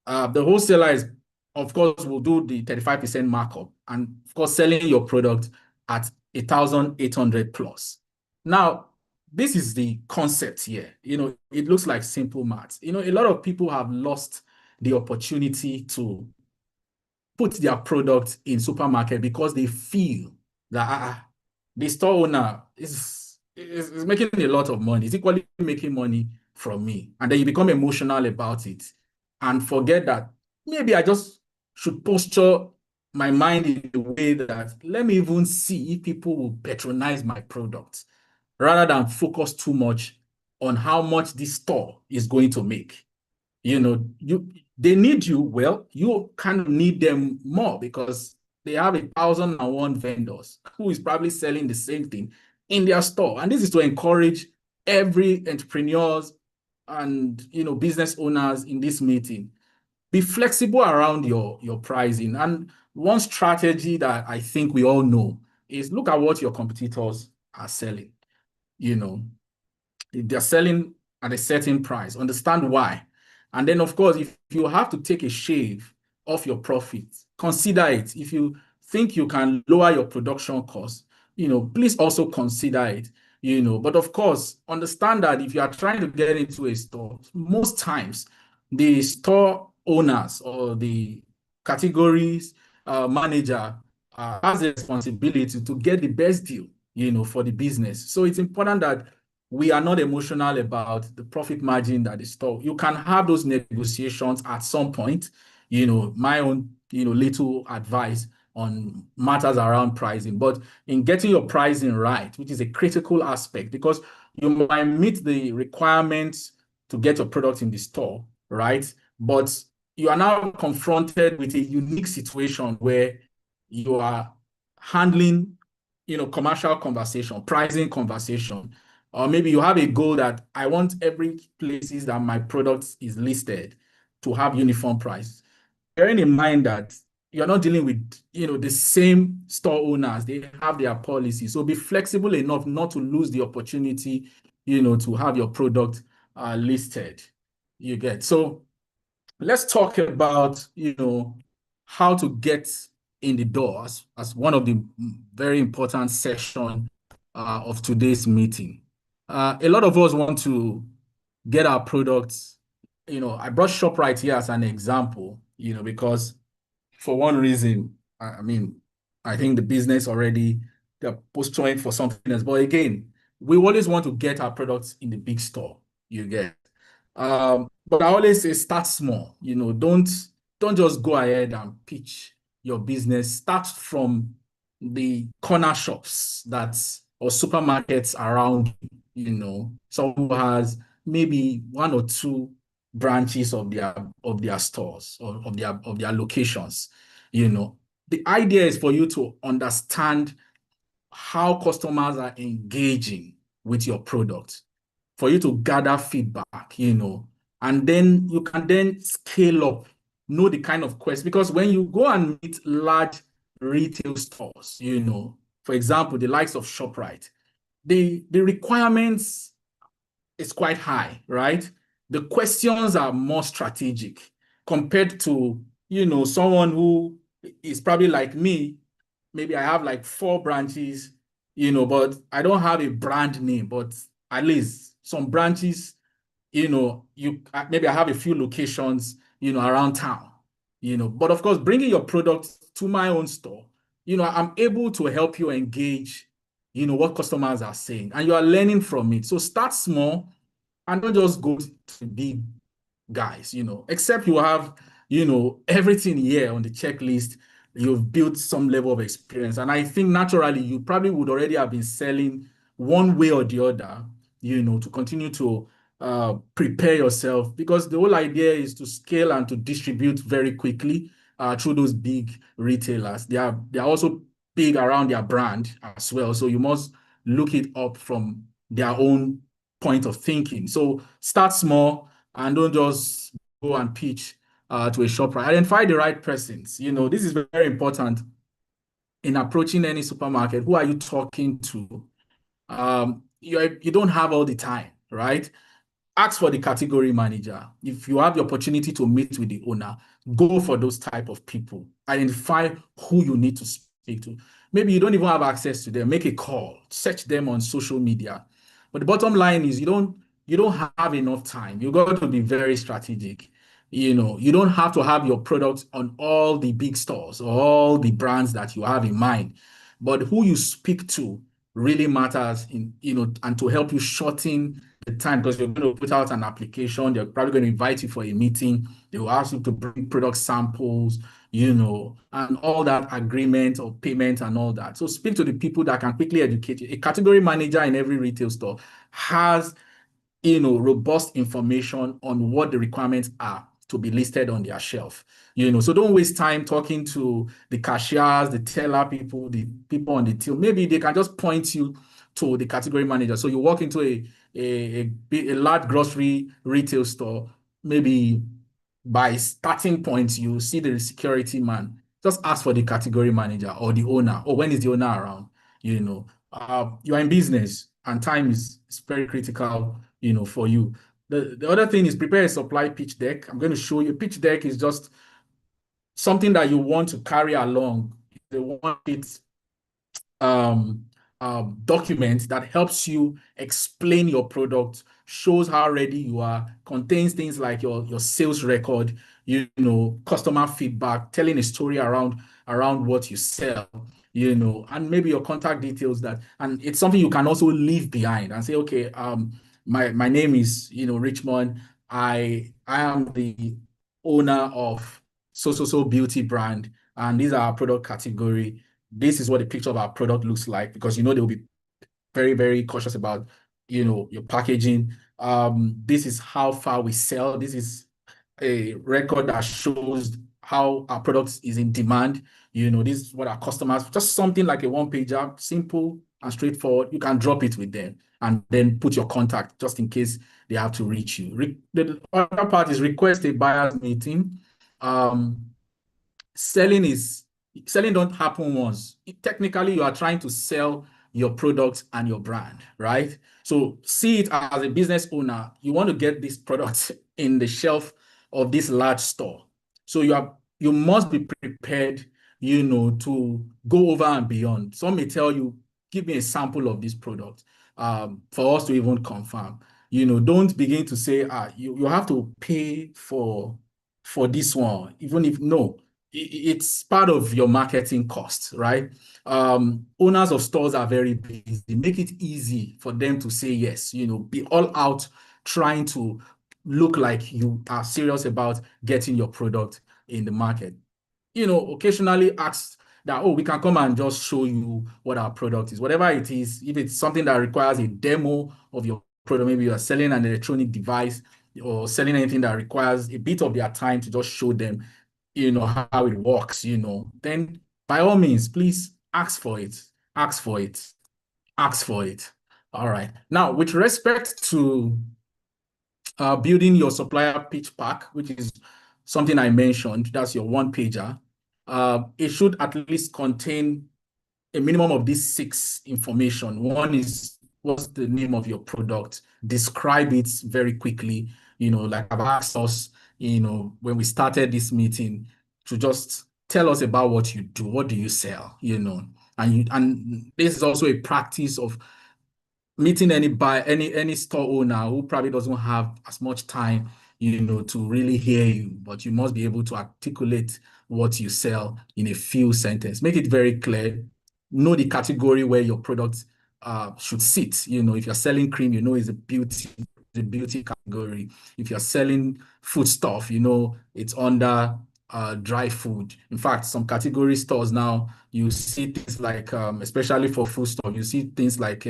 Speaker 2: the wholesaler is, of course, will do the 35% markup and, of course, selling your product at 1,800 plus. Now, this is the concept here. It looks like simple maths. A lot of people have lost the opportunity to put their product in supermarket because they feel that the store owner is making a lot of money, is equally making money from me. And then you become emotional about it and forget that maybe I just should posture my mind in a way that let me even see if people will patronize my product, rather than focus too much on how much this store is going to make. They need you. Well, you kind of need them more because they have 1,001 vendors who is probably selling the same thing in their store. And this is to encourage every entrepreneurs and business owners in this meeting. Be flexible around your pricing. And one strategy that I think we all know is look at what your competitors are selling. If they're selling at a certain price, understand why. And then, of course, if you have to take a shave off your profits, consider it. If you think you can lower your production costs, please also consider it. But of course, understand that if you are trying to get into a store, most times the store owners or the categories manager has a responsibility to get the best deal, for the business. So it's important that we are not emotional about the profit margin that is store. You can have those negotiations at some point. My own, little advice on matters around pricing, but in getting your pricing right, which is a critical aspect, because you might meet the requirements to get your product in the store, right? But you are now confronted with a unique situation where you are handling, commercial conversation, pricing conversation, Or maybe you have a goal that I want every places that my product is listed to have uniform price. Bearing in mind that you're not dealing with, the same store owners, they have their policy. So be flexible enough not to lose the opportunity, to have your product listed. You get. So let's talk about, how to get in the door as one of the very important session of today's meeting. A lot of us want to get our products. I brought ShopRite here as an example, because for one reason, I mean, I think the business already, they're posturing for something else. But again, we always want to get our products in the big store, you get. But I always say start small, don't just go ahead and pitch your business. Start from the corner shops or supermarkets around, someone who has maybe one or two branches of their stores or of their locations. The idea is for you to understand how customers are engaging with your product, for you to gather feedback, and then you can then scale up, know the kind of quest. Because when you go and meet large retail stores, for example, the likes of ShopRite, the requirements is quite high, right? The questions are more strategic compared to, someone who is probably like me. Maybe I have like 4 branches, but I don't have a brand name, but at least some branches, maybe I have a few locations, around town, but of course, bringing your product to my own store, I'm able to help you engage, what customers are saying, and you are learning from it. So start small and don't just go to big guys, except you have, everything here on the checklist, you've built some level of experience. And I think naturally you probably would already have been selling one way or the other, to continue to prepare yourself, because the whole idea is to scale and to distribute very quickly through those big retailers. They are also big around their brand as well. So you must look it up from their own point of thinking. So start small and don't just go and pitch to a shop. Identify the right persons. This is very important in approaching any supermarket. Who are you talking to? You don't have all the time, right? Ask for the category manager. If you have the opportunity to meet with the owner, go for those type of people. Identify who you need to speak to. Maybe you don't even have access to them. Make a call. Search them on social media. But the bottom line is you don't have enough time. You got to be very strategic. You don't have to have your product on all the big stores or all the brands that you have in mind, but who you speak to really matters and to help you shorten the time, because you're going to put out an application. They're probably going to invite you for a meeting. They will ask you to bring product samples, and all that agreement or payment and all that. So speak to the people that can quickly educate you. A category manager in every retail store has, robust information on what the requirements are to be listed on their shelf. So don't waste time talking to the cashiers, the teller people, the people on the till. Maybe they can just point you to the category manager. So you walk into a large grocery retail store, maybe by starting point, you see the security man. Just ask for the category manager or the owner, or when is the owner around. You are in business and time is very critical, for you. The other thing is prepare a supply pitch deck. I'm going to show you. Pitch deck is just something that you want to carry along. The one it's document that helps you explain your product, shows how ready you are, contains things like your sales record, customer feedback, telling a story around what you sell, and maybe your contact details, and it's something you can also leave behind and say, okay, my name is, Richmond. I am the owner of so beauty brand, and these are our product category. This is what the picture of our product looks like, because they'll be very, very cautious about your packaging. This is how far we sell. This is a record that shows how our product is in demand. This is what our customers, just something like a one pager, simple, and straightforward, you can drop it with them and then put your contact just in case they have to reach you. The other part is request a buyer's meeting. Selling don't happen once. Technically, you are trying to sell your product and your brand, right? So see it as a business owner. You want to get this product in the shelf of this large store. So you must be prepared, to go over and beyond. Some may tell you, give me a sample of this product, for us to even confirm. Don't begin to say, you have to pay for this one, even if no, it's part of your marketing costs, right? Owners of stores are very busy. Make it easy for them to say yes, be all out trying to look like you are serious about getting your product in the market. Occasionally ask that, oh, we can come and just show you what our product is, whatever it is. If it's something that requires a demo of your product, maybe you are selling an electronic device or selling anything that requires a bit of their time to just show them, how it works, then by all means, please ask for it. Ask for it. Ask for it. All right. Now, with respect to building your supplier pitch pack, which is something I mentioned, that's your one pager. It should at least contain a minimum of these 6 information. One is, what's the name of your product? Describe it very quickly. Like I've asked us, when we started this meeting, to just tell us about what you do. What do you sell? And this is also a practice of meeting any store owner who probably doesn't have as much time, to really hear you, but you must be able to articulate what you sell in a few sentences. Make it very clear. Know the category where your product should sit. If you're selling cream, it's the beauty category. If you're selling food stuff, it's under dry food. In fact, some category stores now, you see things like, especially for food stuff, you see things like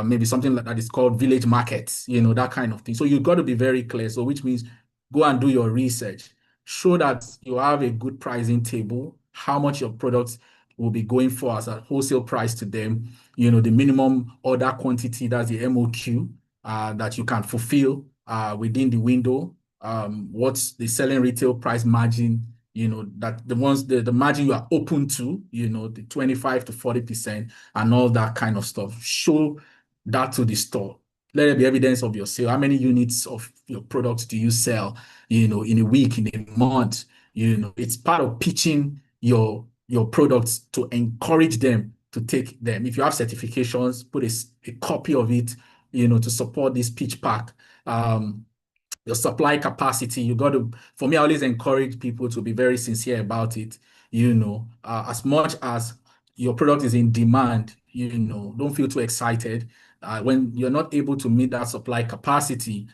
Speaker 2: maybe something like that is called village markets, that kind of thing. So you've got to be very clear. So which means go and do your research. Show that you have a good pricing table, how much your products will be going for as a wholesale price to them, the minimum order quantity, that's the MOQ, that you can fulfill within the window, what's the selling retail price margin, that the margin you are open to, the 25 to 40% and all that kind of stuff. Show that to the store. Let there be evidence of your sale. How many units of your products do you sell, in a week, in a month? It's part of pitching your products to encourage them to take them. If you have certifications, put a copy of it, to support this pitch pack. Your supply capacity, for me, I always encourage people to be very sincere about it. As much as your product is in demand, don't feel too excited. When you're not able to meet that supply capacity,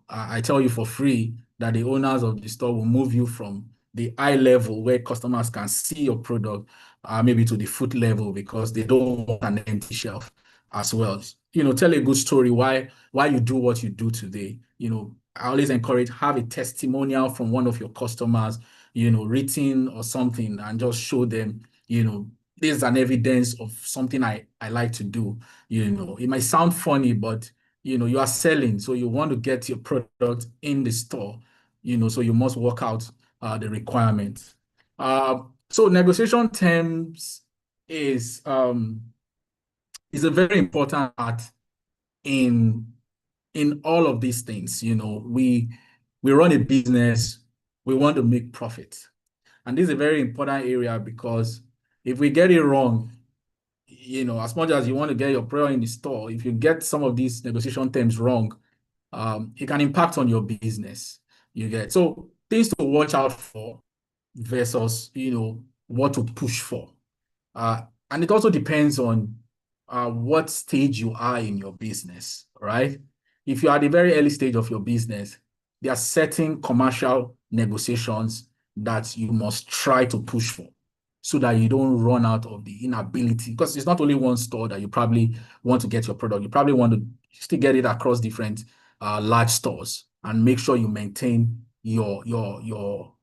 Speaker 2: I tell you for free that the owners of the store will move you from the eye level where customers can see your product, maybe to the foot level, because they don't want an empty shelf as well. Tell a good story why you do what you do today. I always encourage, have a testimonial from one of your customers, written or something, and just show them, this is an evidence of something I like to do. It might sound funny, but you are selling, so you want to get your product in the store, so you must work out the requirements. So negotiation terms is a very important part in all of these things. We run a business, we want to make profit. And this is a very important area, because if we get it wrong, as much as you want to get your product in the store, if you get some of these negotiation terms wrong, it can impact on your business. So things to watch out for versus, what to push for. And it also depends on what stage you are in your business, right? If you are at the very early stage of your business, there are certain commercial negotiations that you must try to push for, so that you don't run out of the inability, because it's not only one store that you probably want to get your product. You probably want to still get it across different large stores, and make sure you maintain your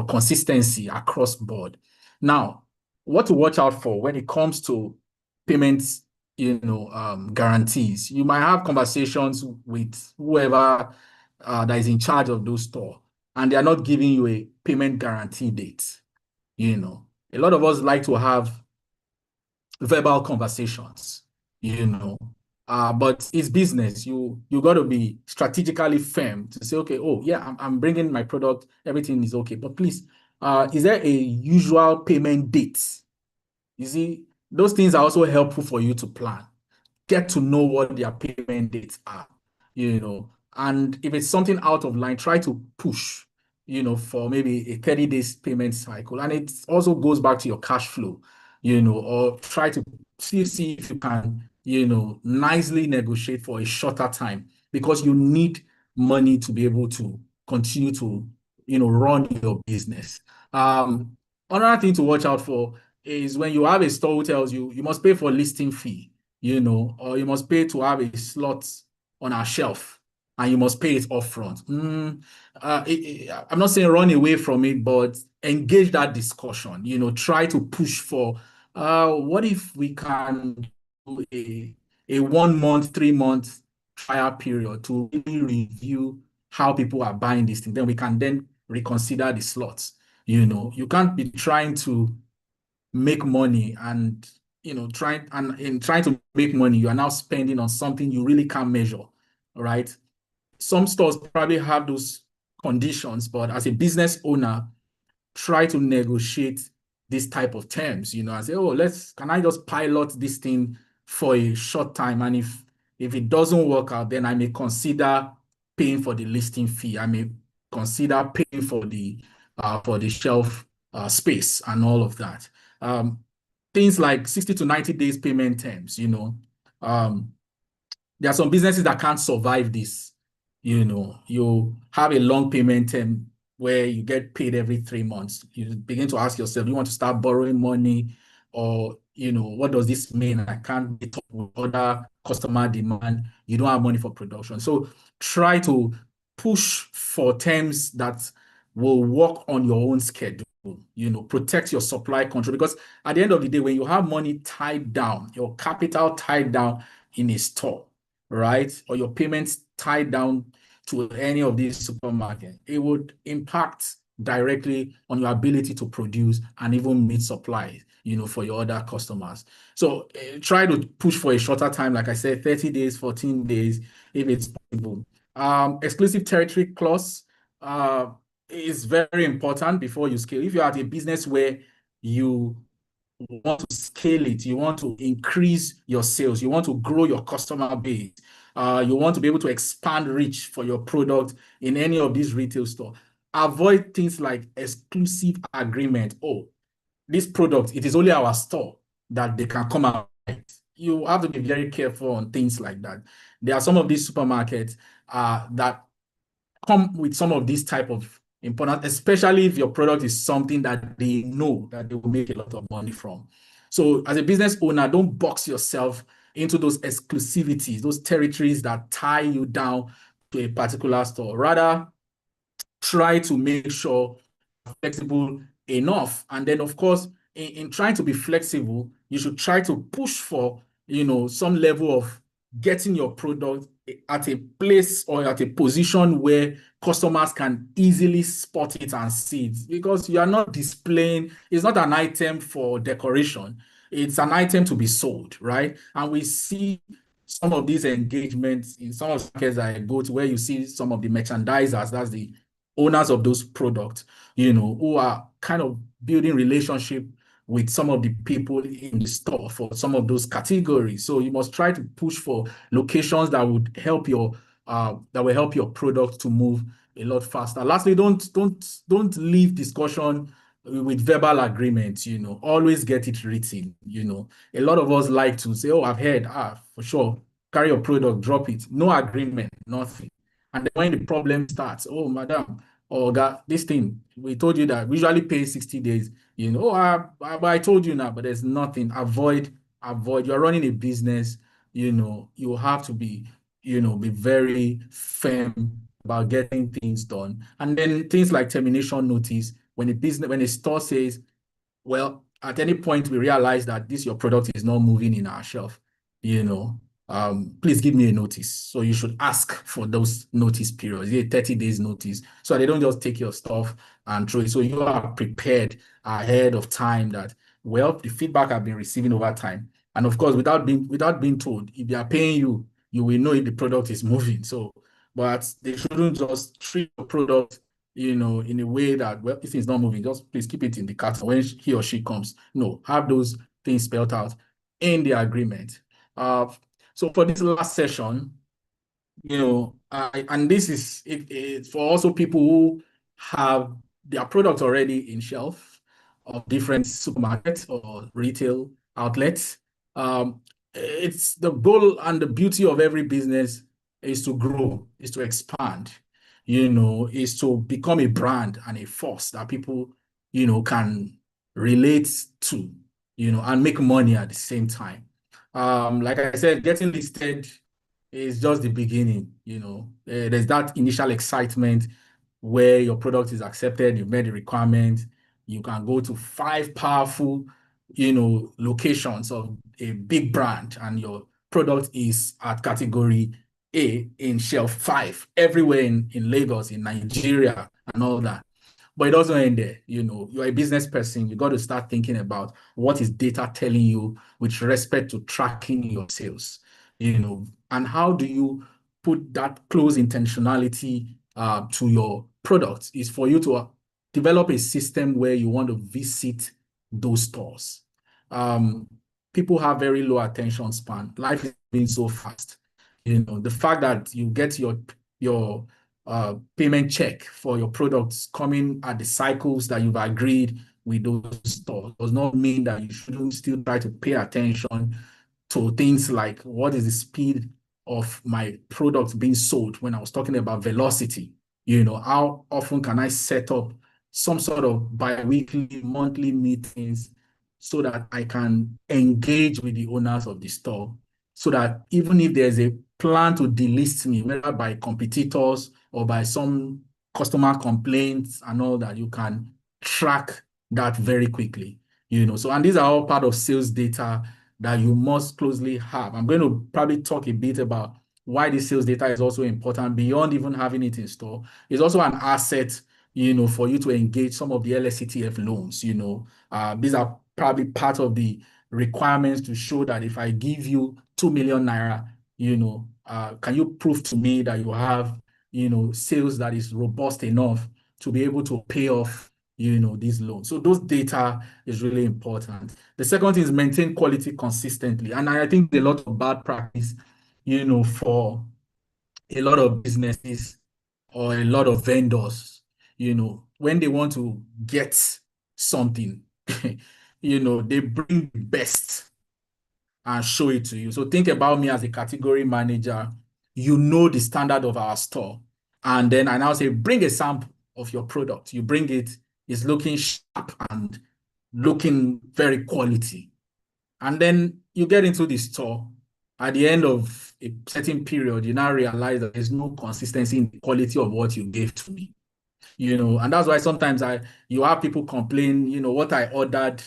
Speaker 2: consistency across board. Now, what to watch out for when it comes to payments, guarantees. You might have conversations with whoever that is in charge of those store, and they are not giving you a payment guarantee date. A lot of us like to have verbal conversations, but it's business. You got to be strategically firm to say, okay, oh yeah, I'm bringing my product, everything is okay, but please, is there a usual payment date? You see, those things are also helpful for you to plan. Get to know what their payment dates are, and if it's something out of line, try to push, for maybe a 30 days payment cycle. And it also goes back to your cash flow, or try to see if you can, nicely negotiate for a shorter time, because you need money to be able to continue to, run your business. Another thing to watch out for is when you have a store who tells you you must pay for listing fee, or you must pay to have a slot on our shelf, and you must pay it upfront. I'm not saying run away from it, but engage that discussion. Try to push for what if we can do a 1 month, 3 month trial period to really review how people are buying this thing. Then we can then reconsider the slots. You can't be trying to make money and trying to make money, you are now spending on something you really can't measure. All right. Some stores probably have those conditions, but as a business owner, try to negotiate this type of terms, and say, oh, can I just pilot this thing for a short time? And if it doesn't work out, then I may consider paying for the listing fee. I may consider paying for the shelf space and all of that. Things like 60 to 90 days payment terms, there are some businesses that can't survive this. You have a long payment term where you get paid every 3 months. You begin to ask yourself, you want to start borrowing money, or, what does this mean? I can't meet up with other customer demand. You don't have money for production. So try to push for terms that will work on your own schedule. Protect your supply control, because at the end of the day, when you have money tied down, your capital tied down in a store, right, or your payments tied down to any of these supermarkets, it would impact directly on your ability to produce and even meet supplies, for your other customers. So try to push for a shorter time, like I said, 30 days, 14 days, if it's possible. Exclusive territory clause is very important before you scale. If you're at a business where you want to scale it, you want to increase your sales, you want to grow your customer base, you want to be able to expand reach for your product in any of these retail stores, avoid things like exclusive agreement. Oh, this product, it is only our store that they can come out. You have to be very careful on things like that. There are some of these supermarkets that come with some of these type of important, especially if your product is something that they know that they will make a lot of money from. So as a business owner, don't box yourself into those exclusivities, those territories that tie you down to a particular store. Rather, try to make sure you're flexible enough. And then, of course, in trying to be flexible, you should try to push for, some level of getting your product at a place or at a position where customers can easily spot it and see it, because you are not displaying, it's not an item for decoration, it's an item to be sold, right? And we see some of these engagements in some of the markets that I go to, where you see some of the merchandisers, that's the owners of those products, who are kind of building relationship with some of the people in the store for some of those categories. So you must try to push for locations that would help your product to move a lot faster. Lastly, don't leave discussion with verbal agreements. Always get it written. A lot of us like to say, oh, I've heard, for sure, carry your product, drop it. No agreement, nothing. And then when the problem starts, oh, madam, oh, God, this thing, we told you that we usually pay 60 days. I told you now, but there's nothing. Avoid. You're running a business, you have to be, be very firm about getting things done. And then things like termination notice, when a store says, well, at any point we realize that this your product is not moving in our shelf, please give me a notice. So you should ask for those notice periods, 30 days notice, so they don't just take your stuff and throw it. So you are prepared ahead of time that, well, the feedback I've been receiving over time. And of course, without being told, if they are paying you, you will know if the product is moving. So, but they shouldn't just treat the product, in a way that, well, if it's not moving, just please keep it in the carton when he or she comes. No, have those things spelled out in the agreement. So for this last session, and this is it for also people who have their product already in shelf of different supermarkets or retail outlets. It's the goal and the beauty of every business is to grow, is to expand, is to become a brand and a force that people, can relate to, and make money at the same time. Like I said, getting listed is just the beginning. There's that initial excitement where your product is accepted, you've met the requirement, you can go to 5 powerful, locations of a big brand, and your product is at category A in shelf 5 everywhere in Lagos, in Nigeria, and all that. But it doesn't end there. You're a business person. You got to start thinking about what is data telling you with respect to tracking your sales, and how do you put that close intentionality to your product is for you to develop a system where you want to visit those stores. People have very low attention span. Life is being so fast. The fact that you get your payment check for your products coming at the cycles that you've agreed with those stores does not mean that you shouldn't still try to pay attention to things like, what is the speed of my product being sold? When I was talking about velocity, how often can I set up some sort of bi-weekly, monthly meetings so that I can engage with the owners of the store, so that even if there's a plan to delist me, whether by competitors or by some customer complaints and all that, you can track that very quickly. So, and these are all part of sales data that you must closely have. I'm going to probably talk a bit about why the sales data is also important beyond even having it in store. It's also an asset, for you to engage some of the LSCTF loans. These are probably part of the requirements to show that if I give you 2 million naira, can you prove to me that you have, sales that is robust enough to be able to pay off, these loans. So those data is really important. The second thing is maintain quality consistently. And I think a lot of bad practice, for a lot of businesses or a lot of vendors, when they want to get something, they bring the best and show it to you. So think about me as a category manager. You know the standard of our store. And then I now say, bring a sample of your product. You bring it, it's looking sharp and looking very quality. And then you get into the store. At the end of a certain period, you now realize that there's no consistency in the quality of what you gave to me. And that's why sometimes you have people complain, what I ordered,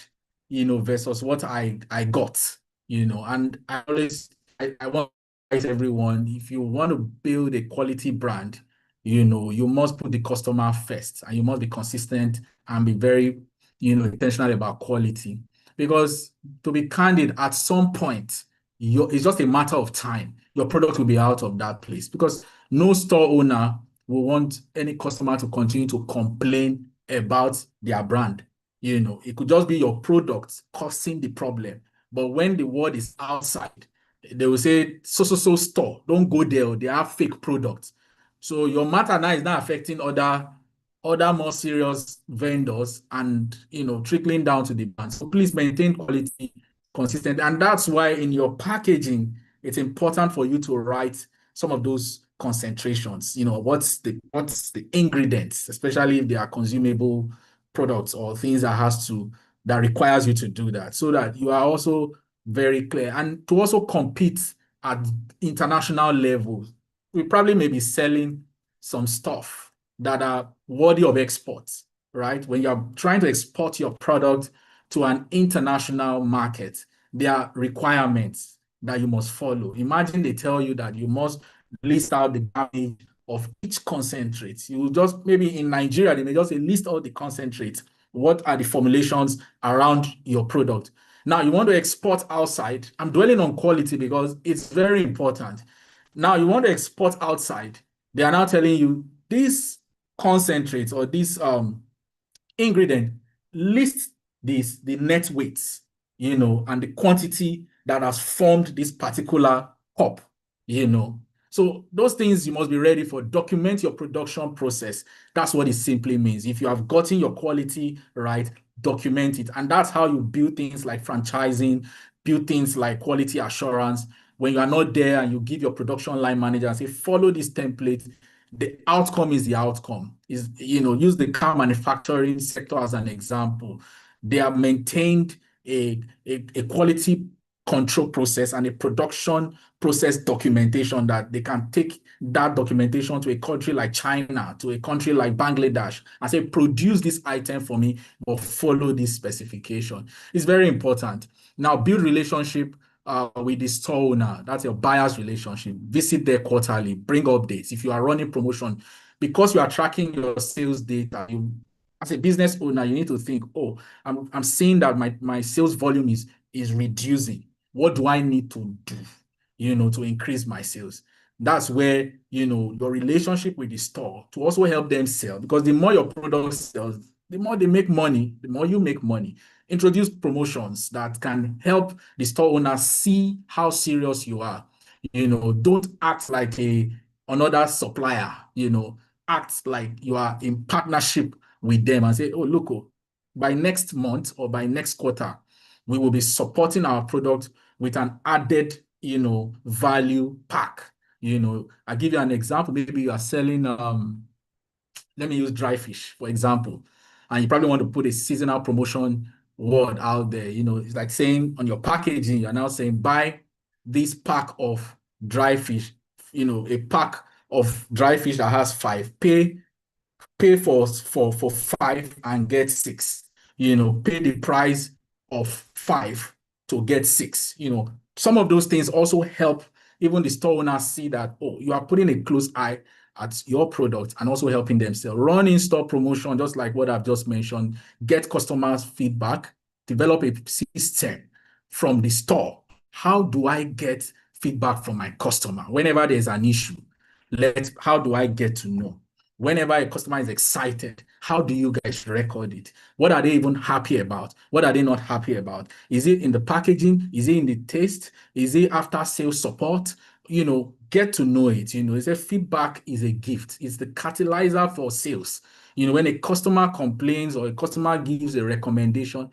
Speaker 2: versus what I got, and I want to advise everyone, if you want to build a quality brand, you must put the customer first, and you must be consistent and be very, intentional about quality. Because to be candid, at some point, it's just a matter of time. Your product will be out of that place, because no store owner will want any customer to continue to complain about their brand. It could just be your product causing the problem. But when the word is outside, they will say, so store, don't go there, they have fake products. So your matter now is not affecting other more serious vendors and, trickling down to the brand. So please maintain quality consistent. And that's why in your packaging, it's important for you to write some of those concentrations. What's the ingredients, especially if they are consumable products or things that requires you to do that, so that you are also very clear. And to also compete at international levels, we probably may be selling some stuff that are worthy of exports, right? When you're trying to export your product, to an international market, there are requirements that you must follow. Imagine they tell you that you must list out the damage of each concentrate. You just, maybe in Nigeria, they may just say list all the concentrates. What are the formulations around your product? Now, you want to export outside. I'm dwelling on quality because it's very important. Now, you want to export outside. They are now telling you this concentrate or this ingredient, list the net weights, and the quantity that has formed this particular cup, So those things you must be ready for. Document your production process. That's what it simply means. If you have gotten your quality right, document it. And that's how you build things like franchising, build things like quality assurance. When you are not there and you give your production line manager and say, follow this template, the outcome is the outcome. Use the car manufacturing sector as an example. They have maintained a quality control process and a production process documentation that they can take that documentation to a country like China, to a country like Bangladesh, and say, produce this item for me, but follow this specification. It's very important. Now, build relationship with the store owner. That's your buyer's relationship. Visit there quarterly, bring updates. If you are running promotion, because you are tracking your sales data, as a business owner, you need to think, oh, I'm seeing that my sales volume is reducing. What do I need to do, to increase my sales? That's where, your relationship with the store to also help them sell, because the more your product sells, the more they make money, the more you make money. Introduce promotions that can help the store owner see how serious you are. Don't act like another supplier, act like you are in partnership with them and say, oh, look, by next month or by next quarter, we will be supporting our product with an added, value pack. I'll give you an example. Maybe you are selling, let me use dry fish, for example, and you probably want to put a seasonal promotion word out there. It's like saying on your packaging, you're now saying, buy this pack of dry fish, a pack of dry fish that has 5, pay for 5 and get 6, pay the price of 5 to get 6. Some of those things also help even the store owners see that, oh, you are putting a close eye at your product and also helping them sell. Run in-store promotion, just like what I've just mentioned. Get customers' feedback. Develop a system from the store. How do I get feedback from my customer? Whenever there's an issue, how do I get to know? Whenever a customer is excited, how do you guys record it? What are they even happy about? What are they not happy about? Is it in the packaging? Is it in the taste? Is it after sales support? Get to know it. It's a feedback is a gift. It's the catalyzer for sales. When a customer complains or a customer gives a recommendation,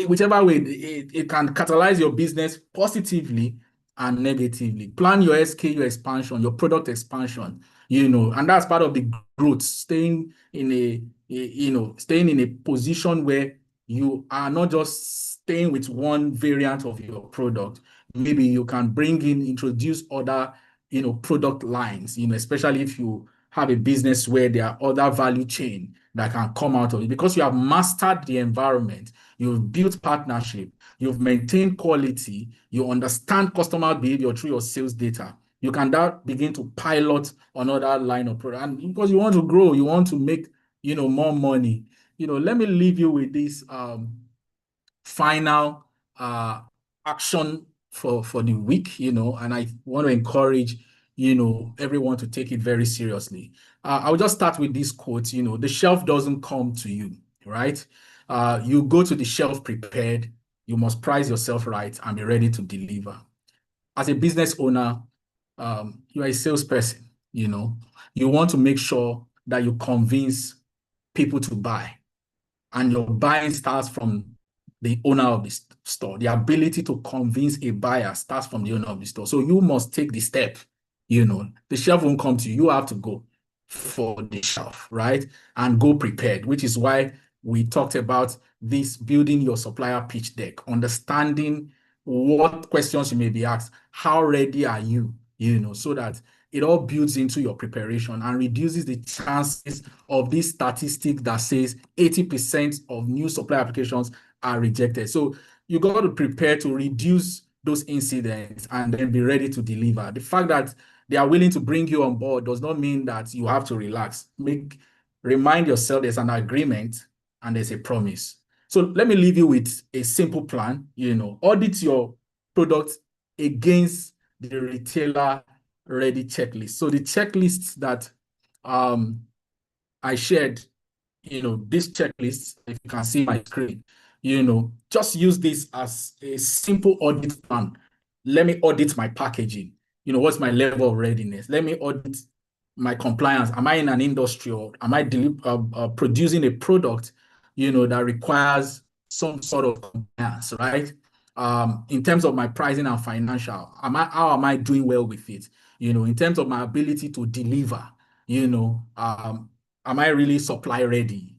Speaker 2: whichever way, it can catalyze your business positively and negatively. Plan your SKU expansion, your product expansion, and that's part of the growth, staying in a position where you are not just staying with one variant of your product. Maybe you can introduce other, product lines, especially if you have a business where there are other value chain that can come out of it, because you have mastered the environment, you've built partnership, you've maintained quality, you understand customer behavior through your sales data. You can now begin to pilot another line of product. And because you want to grow, you want to make, more money. Let me leave you with this final action for the week, and I want to encourage, everyone to take it very seriously. I'll just start with this quote, the shelf doesn't come to you, right? You go to the shelf prepared. You must price yourself right and be ready to deliver. As a business owner, you are a salesperson, you want to make sure that you convince people to buy, and your buying starts from the owner of the store. The ability to convince a buyer starts from the owner of the store. So you must take the step. The shelf won't come to you. You have to go for the shelf, right? And go prepared, which is why we talked about this, building your supplier pitch deck, understanding what questions you may be asked, how ready are you, so that it all builds into your preparation and reduces the chances of this statistic that says 80% of new supply applications are rejected. So you got to prepare to reduce those incidents and then be ready to deliver. The fact that they are willing to bring you on board does not mean that you have to relax. Remind yourself there's an agreement and there's a promise. So let me leave you with a simple plan. Audit your product against the retailer ready checklist. So the checklists that I shared, this checklist, if you can see my screen, just use this as a simple audit plan. Let me audit my packaging. What's my level of readiness? Let me audit my compliance. Am I in an industry, or am I producing a product, that requires some sort of compliance, right? In terms of my pricing and financial, how am I doing well with it? In terms of my ability to deliver, am I really supply ready?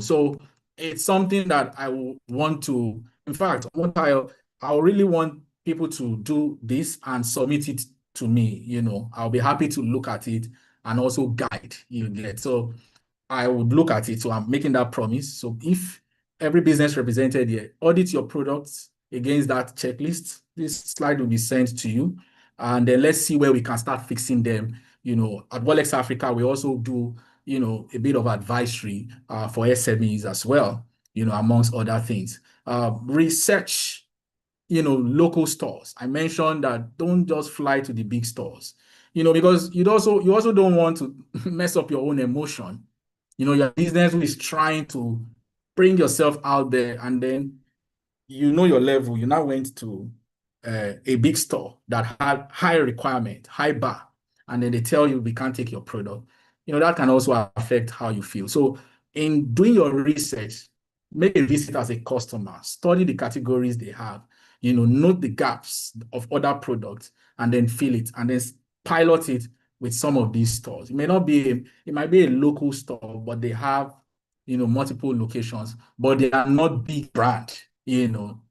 Speaker 2: So it's something that I will want to, in fact, I really want people to do this and submit it to me. I'll be happy to look at it and also guide you get. So I would look at it. So I'm making that promise. So if every business represented here, audit your products against that checklist, this slide will be sent to you. And then let's see where we can start fixing them. At Wolex Africa, we also do, a bit of advisory for SMEs as well, amongst other things. Research, local stores. I mentioned that don't just fly to the big stores, because you also don't want to mess up your own emotion. Your business is trying to bring yourself out there, and then your level. You now went to a big store that had high requirement, high bar, and then they tell you we can't take your product. That can also affect how you feel. So in doing your research, make a visit as a customer, study the categories they have, note the gaps of other products, and then fill it, and then pilot it with some of these stores. It might be a local store, but they have, multiple locations, but they are not big brand.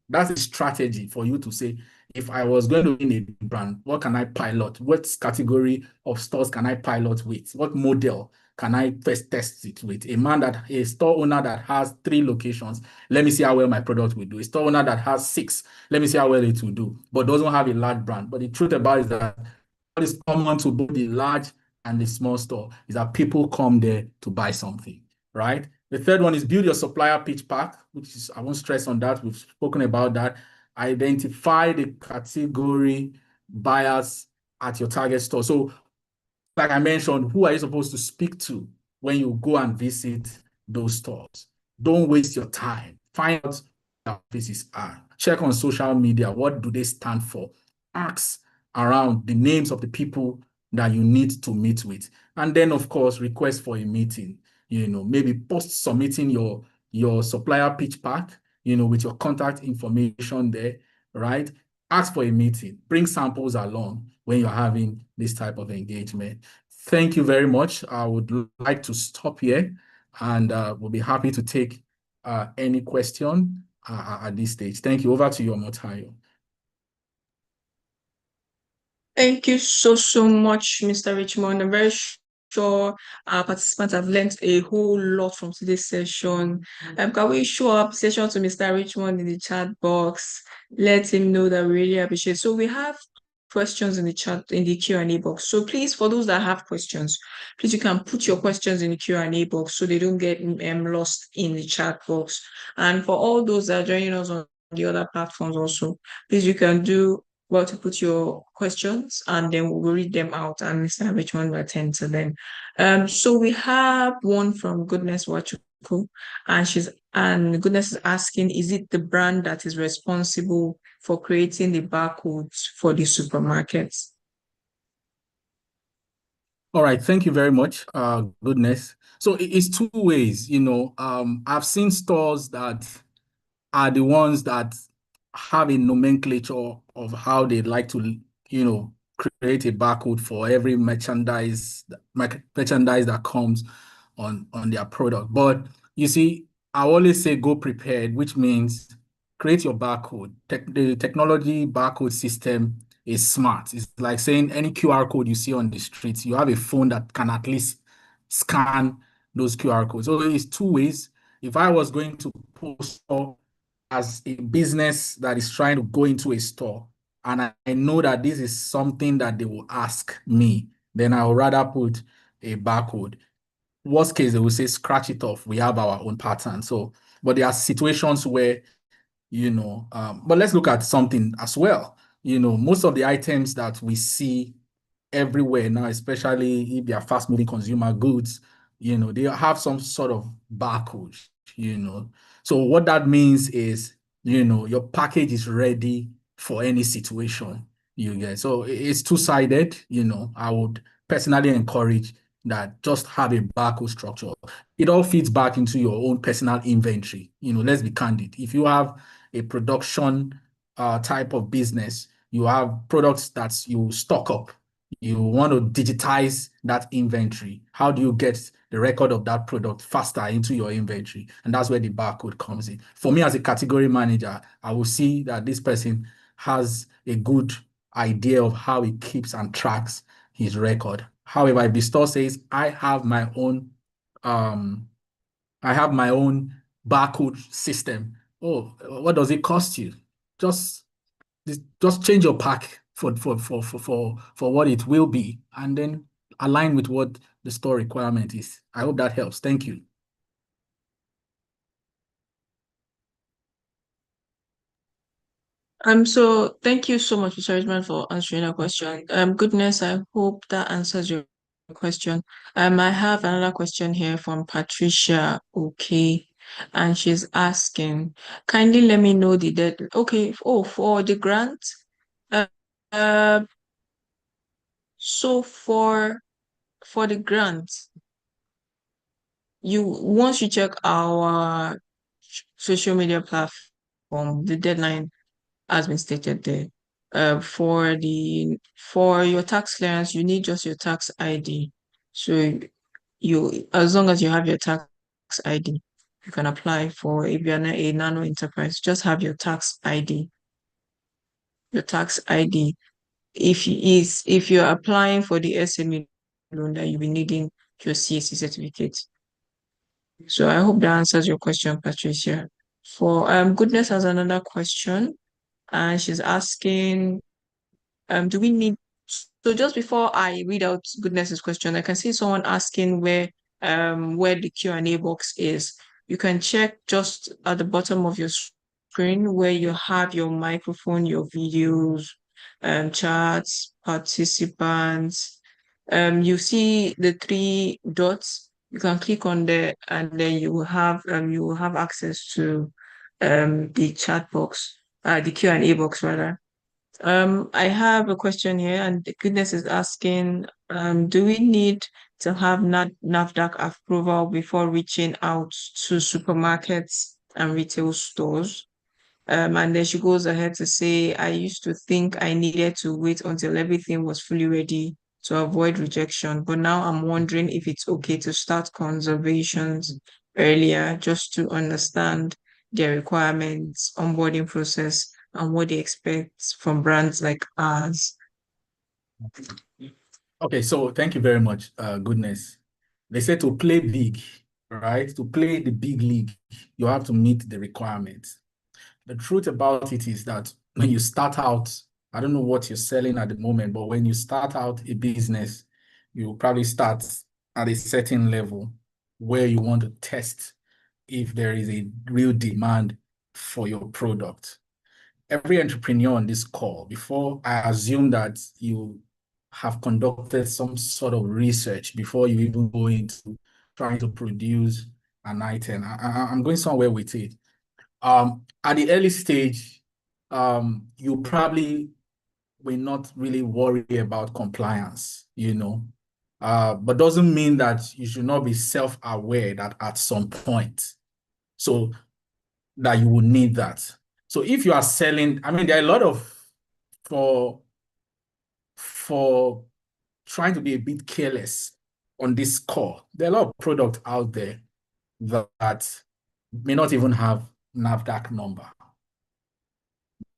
Speaker 2: That's a strategy for you to say, if I was going to be in a big brand, what can I pilot? What category of stores can I pilot with? What model can I first test it with? A store owner that has 3 locations, let me see how well my product will do. A store owner that has 6, let me see how well it will do, but doesn't have a large brand. But the truth about it is that what is common to both the large and the small store is that people come there to buy something, right? The third one is build your supplier pitch pack, which is, I won't stress on that. We've spoken about that. Identify the category buyers at your target store. So, like I mentioned, who are you supposed to speak to when you go and visit those stores? Don't waste your time. Find out what places are. Check on social media. What do they stand for? Ask around the names of the people that you need to meet with. And then, of course, request for a meeting. Maybe post submitting your supplier pitch pack, with your contact information there, right? Ask for a meeting. Bring samples along when you're having this type of engagement. Thank you very much. I would like to stop here, and we'll be happy to take any question at this stage. Thank you. Over to you, Omotayo.
Speaker 1: Thank you so much, Mr. Richmond. I'm very sure our participants have learned a whole lot from today's session. Can we show up session to Mr. Richmond in the chat box? Let him know that we really appreciate. So we have questions in the chat, in the Q&A box. So please, for those that have questions, please, you can put your questions in the Q&A box so they don't get lost in the chat box. And for all those that are joining us on the other platforms also, please, you can do well to put your questions, and then we'll read them out, and Mr. Richmond will attend to them. So we have one from Goodness Wachuku, and Goodness is asking, is it the brand that is responsible for creating the barcodes for the supermarkets?
Speaker 2: All right, thank you very much, Goodness. So it's 2 ways, I've seen stores that are the ones that have a nomenclature of how they'd like to, create a barcode for every merchandise that comes on their product. But you see, I always say go prepared, which means create your barcode. The technology barcode system is smart. It's like saying any QR code you see on the streets, you have a phone that can at least scan those QR codes. So it's 2 ways. If I was going to post as a business that is trying to go into a store, and I know that this is something that they will ask me, then I would rather put a barcode. Worst case, they will say, scratch it off. We have our own pattern. So, but there are situations where, but let's look at something as well. Most of the items that we see everywhere now, especially if they are fast-moving consumer goods, they have some sort of barcode, you know. So what that means is, your package is ready for any situation you get. So it's two-sided, I would personally encourage that just have a barcode structure. It all feeds back into your own personal inventory. Let's be candid. If you have a production type of business, you have products that you stock up, you want to digitize that inventory. How do you get the record of that product faster into your inventory? And that's where the barcode comes in. For me as a category manager, I will see that this person has a good idea of how he keeps and tracks his record. However, if the store says, I have my own barcode system. Oh, what does it cost you? Just just change your pack for what it will be, and then align with what the store requirement is. I hope that helps. Thank you.
Speaker 1: So thank you so much, Mr. Richmond, for answering that question. Goodness, I hope that answers your question. I have another question here from Patricia. Okay, and she's asking, kindly let me know the dead. Okay, oh, for the grant. Uh, uh, so for the grant, once you check our social media platform, the deadline has been stated there. For your tax clearance, you need just your tax ID. So as long as you have your tax ID, you can apply for, if you're a nano enterprise, just have your tax ID. Your tax ID. If you're applying for the SME loan, that you'll be needing your CAC certificate. So I hope that answers your question, Patricia. For Goodness has another question, and she's asking, do we need, so just before I read out Goodness's question, I can see someone asking where the Q&A box is. You can check just at the bottom of your screen where you have your microphone, your videos, chats, participants. You see the three dots. You can click on there, and then you will have access to the chat box, the Q&A box rather. I have a question here, and Goodness is asking, do we need to have NAFDAC approval before reaching out to supermarkets and retail stores? And then she goes ahead to say, I used to think I needed to wait until everything was fully ready to avoid rejection, but now I'm wondering if it's okay to start conservations earlier just to understand their requirements, onboarding process, and what they expect from brands like ours.
Speaker 2: Okay, so thank you very much, Goodness. They say to play big, right? To play the big league, you have to meet the requirements. The truth about it is that when you start out, I don't know what you're selling at the moment, but when you start out a business, you probably start at a certain level where you want to test if there is a real demand for your product. Every entrepreneur on this call, before I assume that you have conducted some sort of research before you even go into trying to produce an item. I'm going somewhere with it. At the early stage, you probably will not really worry about compliance, but doesn't mean that you should not be self-aware that at some point, so that you will need that. So if you are selling, I mean, there are a lot of, for trying to be a bit careless on this call, there are a lot of products out there that may not even have NAFDAC number.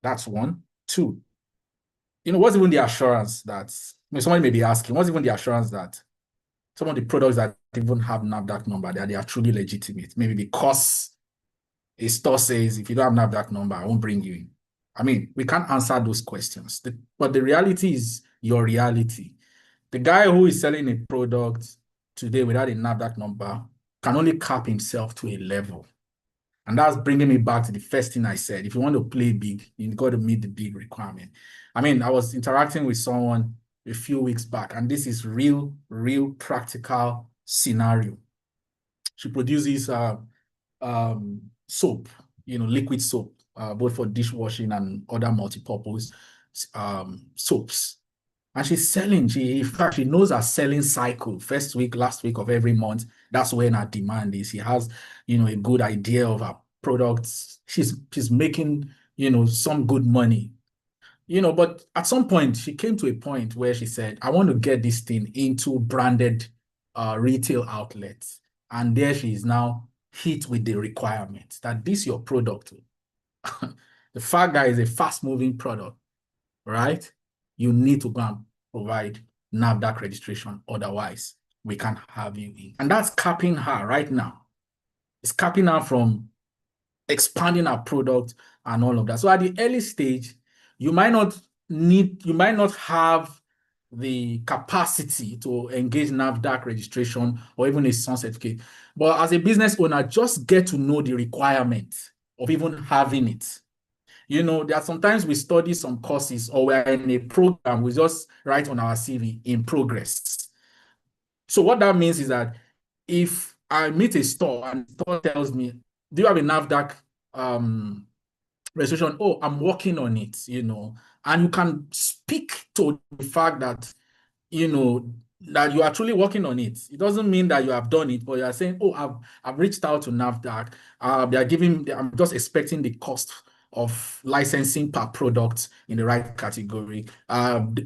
Speaker 2: That's one. Two, what's even the assurance that, somebody may be asking, what's even the assurance that some of the products that even have NAFDAC number, that they are truly legitimate? Maybe because a store says, if you don't have NAFDAC number, I won't bring you in. I mean, we can't answer those questions. But the reality is your reality. The guy who is selling a product today without a NAFDAC number can only cap himself to a level. And that's bringing me back to the first thing I said. If you want to play big, you've got to meet the big requirement. I mean, I was interacting with someone a few weeks back, and this is real practical scenario. She produces soap, liquid soap, both for dishwashing and other multi-purpose soaps. And she's selling. In fact, she knows her selling cycle. First week, last week of every month, that's when her demand is. She has, a good idea of her products. She's making, some good money. But at some point, she came to a point where she said, I want to get this thing into branded retail outlets. And there she is now hit with the requirement that this your product. The fact that is a fast-moving product, right? You need to go and provide NAFDAC registration. Otherwise, we can't have you in. And that's capping her right now. It's capping her from expanding our product and all of that. So at the early stage, you might not have the capacity to engage NAFDAC registration or even a SUN certificate. But as a business owner, just get to know the requirement of even having it. There are sometimes we study some courses or we're in a program, we just write on our CV in progress. So what that means is that if I meet a store and the store tells me, do you have a NAFDAC registration? Oh, I'm working on it, and you can speak to the fact that, that you are truly working on it. It doesn't mean that you have done it, but you are saying, oh, I've reached out to NAFDAC. I'm just expecting the cost of licensing per product in the right category.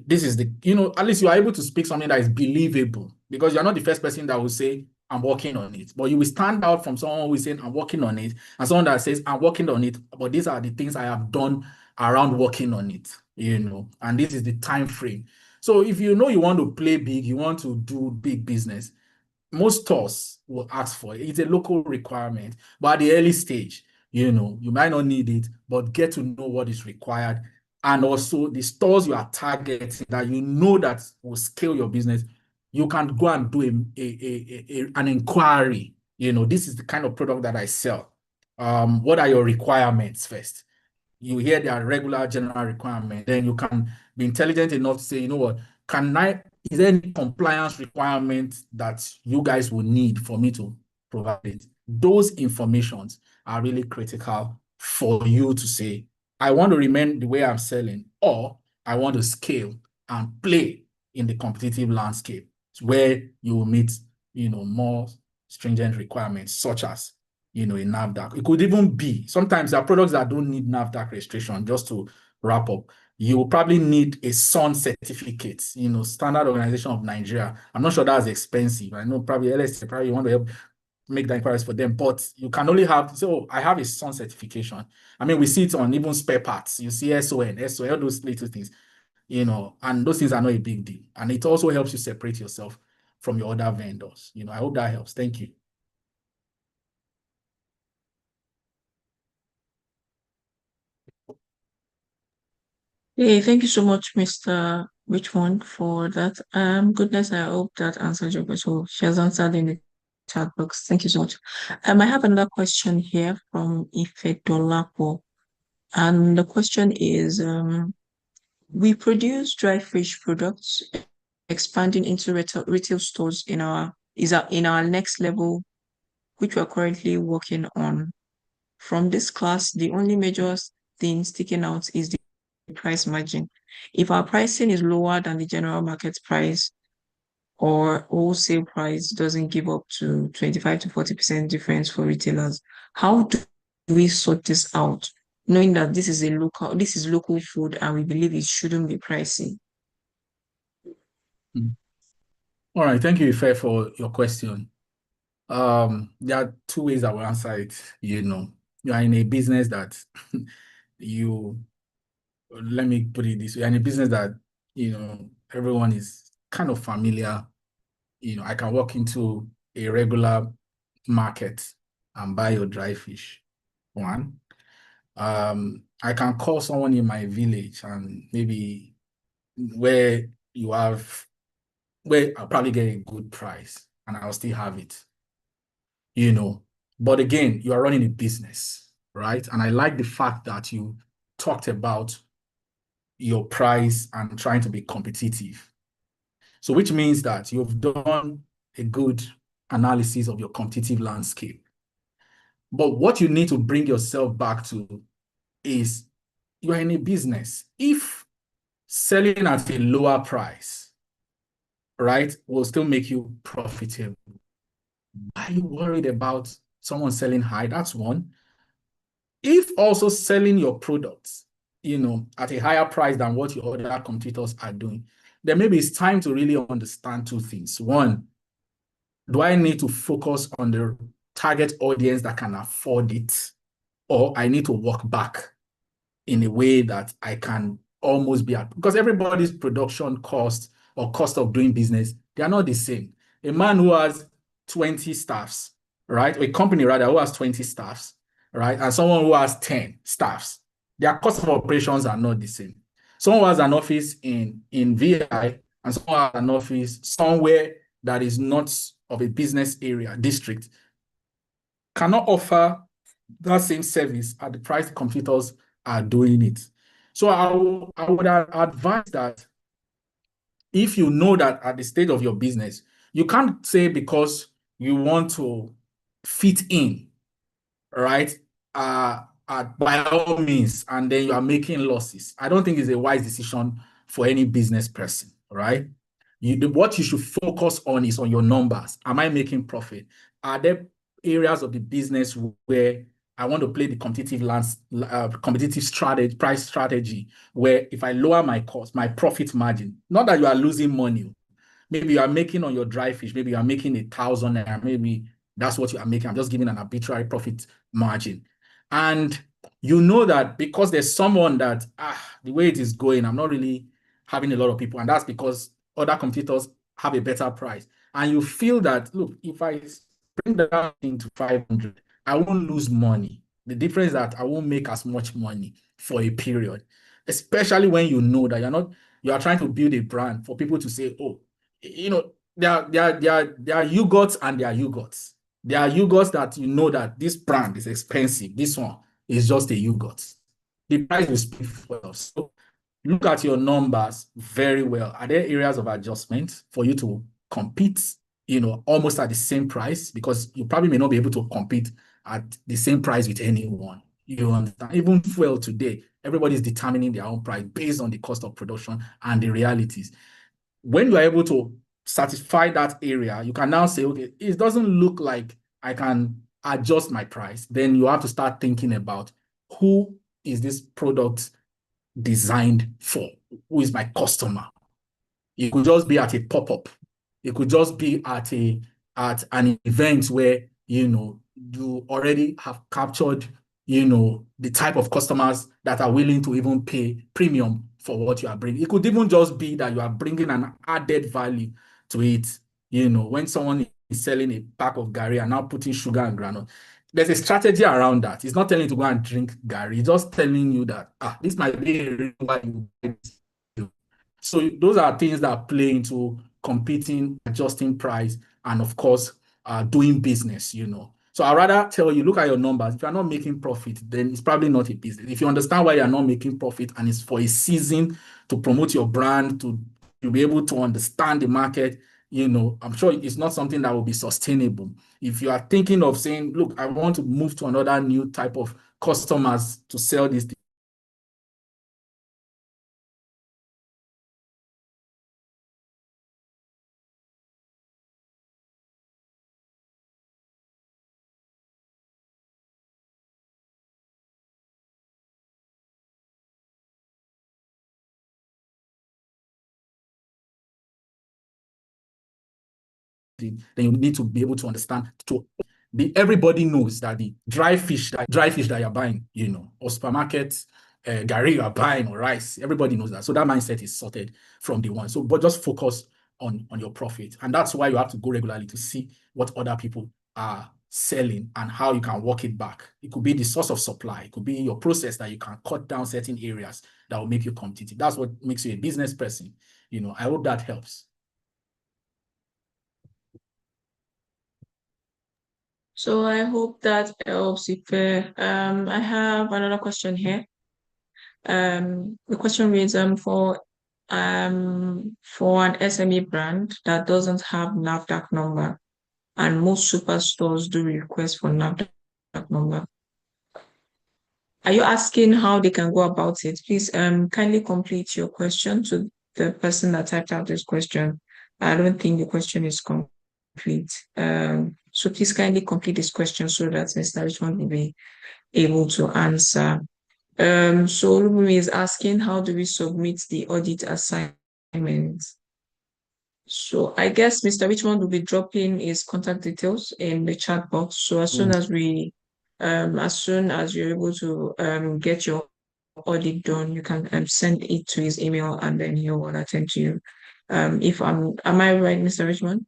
Speaker 2: This is at least you are able to speak something that is believable, because you're not the first person that will say, I'm working on it. But you will stand out from someone who is saying, I'm working on it, and someone that says, I'm working on it, but these are the things I have done around working on it, and this is the time frame. So if you want to play big, you want to do big business, most stores will ask for it. It's a local requirement. But at the early stage, you might not need it, but get to know what is required. And also the stores you are targeting that that will scale your business, you can go and do an inquiry. This is the kind of product that I sell. What are your requirements first? You hear their regular general requirement, then you can be intelligent enough to say, you know what, is there any compliance requirement that you guys will need for me to provide it? Those informations are really critical for you to say, I want to remain the way I'm selling, or I want to scale and play in the competitive landscape where you will meet, more stringent requirements, such as, a NAFDAC. It could even be, sometimes there are products that don't need NAFDAC registration. Just to wrap up, you will probably need a SUN certificate, Standard Organization of Nigeria. I'm not sure that's expensive. I know probably LSA, probably you want to help make the inquiries for them, but you can only have, I have a SUN certification. I mean, we see it on even spare parts. You see SON, all those little things, and those things are not a big deal. And it also helps you separate yourself from your other vendors. I hope that helps. Thank you.
Speaker 1: Hey, thank you so much, Mr. Richmond, for that. Goodness, I hope that answered your question. She has answered in the chat box. Thank you so much. I have another question here from Ife Dolapo. And the question is, we produce dry fish products, expanding into retail stores in our next level, which we're currently working on. From this class, the only major thing sticking out is the price margin. If our pricing is lower than the general market price, or wholesale price doesn't give up to 25 to 40% difference for retailers, how do we sort this out, knowing that this is local food and we believe it shouldn't be pricey?
Speaker 2: All right, thank you, Ife, for your question. There are two ways I will answer it. You are in a business that let me put it this way, you're in a business that everyone is kind of familiar. I can walk into a regular market and buy your dry fish. One, I can call someone in my village and maybe where you have, where I'll probably get a good price and I'll still have it, you know. But again, you are running a business, right? And I like the fact that you talked about your price and trying to be competitive. So which means that you've done a good analysis of your competitive landscape. But what you need to bring yourself back to is you are in a business. If selling at a lower price, right, will still make you profitable, why are you worried about someone selling high? That's one. If also selling your products, at a higher price than what your other competitors are doing, then maybe it's time to really understand two things. One, do I need to focus on the target audience that can afford it, or I need to work back in a way that I can almost be at, because everybody's production cost or cost of doing business, they are not the same. A man who has 20 staffs, right? A company rather who has 20 staffs, right? And someone who has 10 staffs, their cost of operations are not the same. Someone who has an office in VI and someone who has an office somewhere that is not of a business area, district, cannot offer that same service at the price the competitors are doing it. So I would advise that if you know that at the stage of your business, you can't say because you want to fit in, right? By all means, and then you are making losses. I don't think it's a wise decision for any business person, right? What you should focus on is on your numbers. Am I making profit? Are there areas of the business where I want to play the competitive strategy, price strategy, where if I lower my cost, my profit margin, not that you are losing money. Maybe you are making on your dry fish, maybe you are making 1,000 naira, maybe that's what you are making. I'm just giving an arbitrary profit margin. And you know that because there's someone that, the way it is going, I'm not really having a lot of people. And that's because other competitors have a better price. And you feel that, look, if I bring that into 500, I won't lose money. The difference is that I won't make as much money for a period, especially when you know that you are trying to build a brand for people to say, oh, there are yogurts and there are yogurts. There are yogurts that you know that this brand is expensive. This one is just a yogurt. The price will speak for itself. So look at your numbers very well. Are there areas of adjustment for you to compete, almost at the same price? Because you probably may not be able to compete at the same price with anyone. You understand? Even fuel today, everybody is determining their own price based on the cost of production and the realities. When you are able to satisfy that area, you can now say, okay, it doesn't look like I can adjust my price. Then you have to start thinking about who is this product designed for? Who is my customer? It could just be at a pop-up. It could just be at an event where you already have captured the type of customers that are willing to even pay premium for what you are bringing. It could even just be that you are bringing an added value to it. When someone is selling a pack of Gary and now putting sugar and granule, there's a strategy around that. It's not telling you to go and drink Gary. It's just telling you that this might be a reason why you buy this. So those are things that play into competing, adjusting price, and of course, doing business, So I'd rather tell you, look at your numbers. If you're not making profit, then it's probably not a business. If you understand why you're not making profit and it's for a season to promote your brand, to be able to understand the market, I'm sure it's not something that will be sustainable. If you are thinking of saying, look, I want to move to another new type of customers to sell this, then you need to be able to understand everybody knows that the dry fish that you're buying, or supermarkets, Gary you are buying, or rice, everybody knows that. So that mindset is sorted from the one. So, but just focus on your profit. And that's why you have to go regularly to see what other people are selling and how you can work it back. It could be the source of supply. It could be your process that you can cut down certain areas that will make you competitive. That's what makes you a business person. I hope that helps.
Speaker 1: So I hope that helps. If I have another question here. The question reads, for an SME brand that doesn't have NAFDAC number, and most superstores do request for NAFDAC number. Are you asking how they can go about it? Please kindly complete your question to the person that typed out this question. I don't think the question is complete. So please kindly complete this question so that Mr. Richmond will be able to answer. So Olumimi is asking, how do we submit the audit assignment? So I guess Mr. Richmond will be dropping his contact details in the chat box. So as soon as you're able to get your audit done, you can send it to his email and then he will attend to you. Am I right, Mr. Richmond?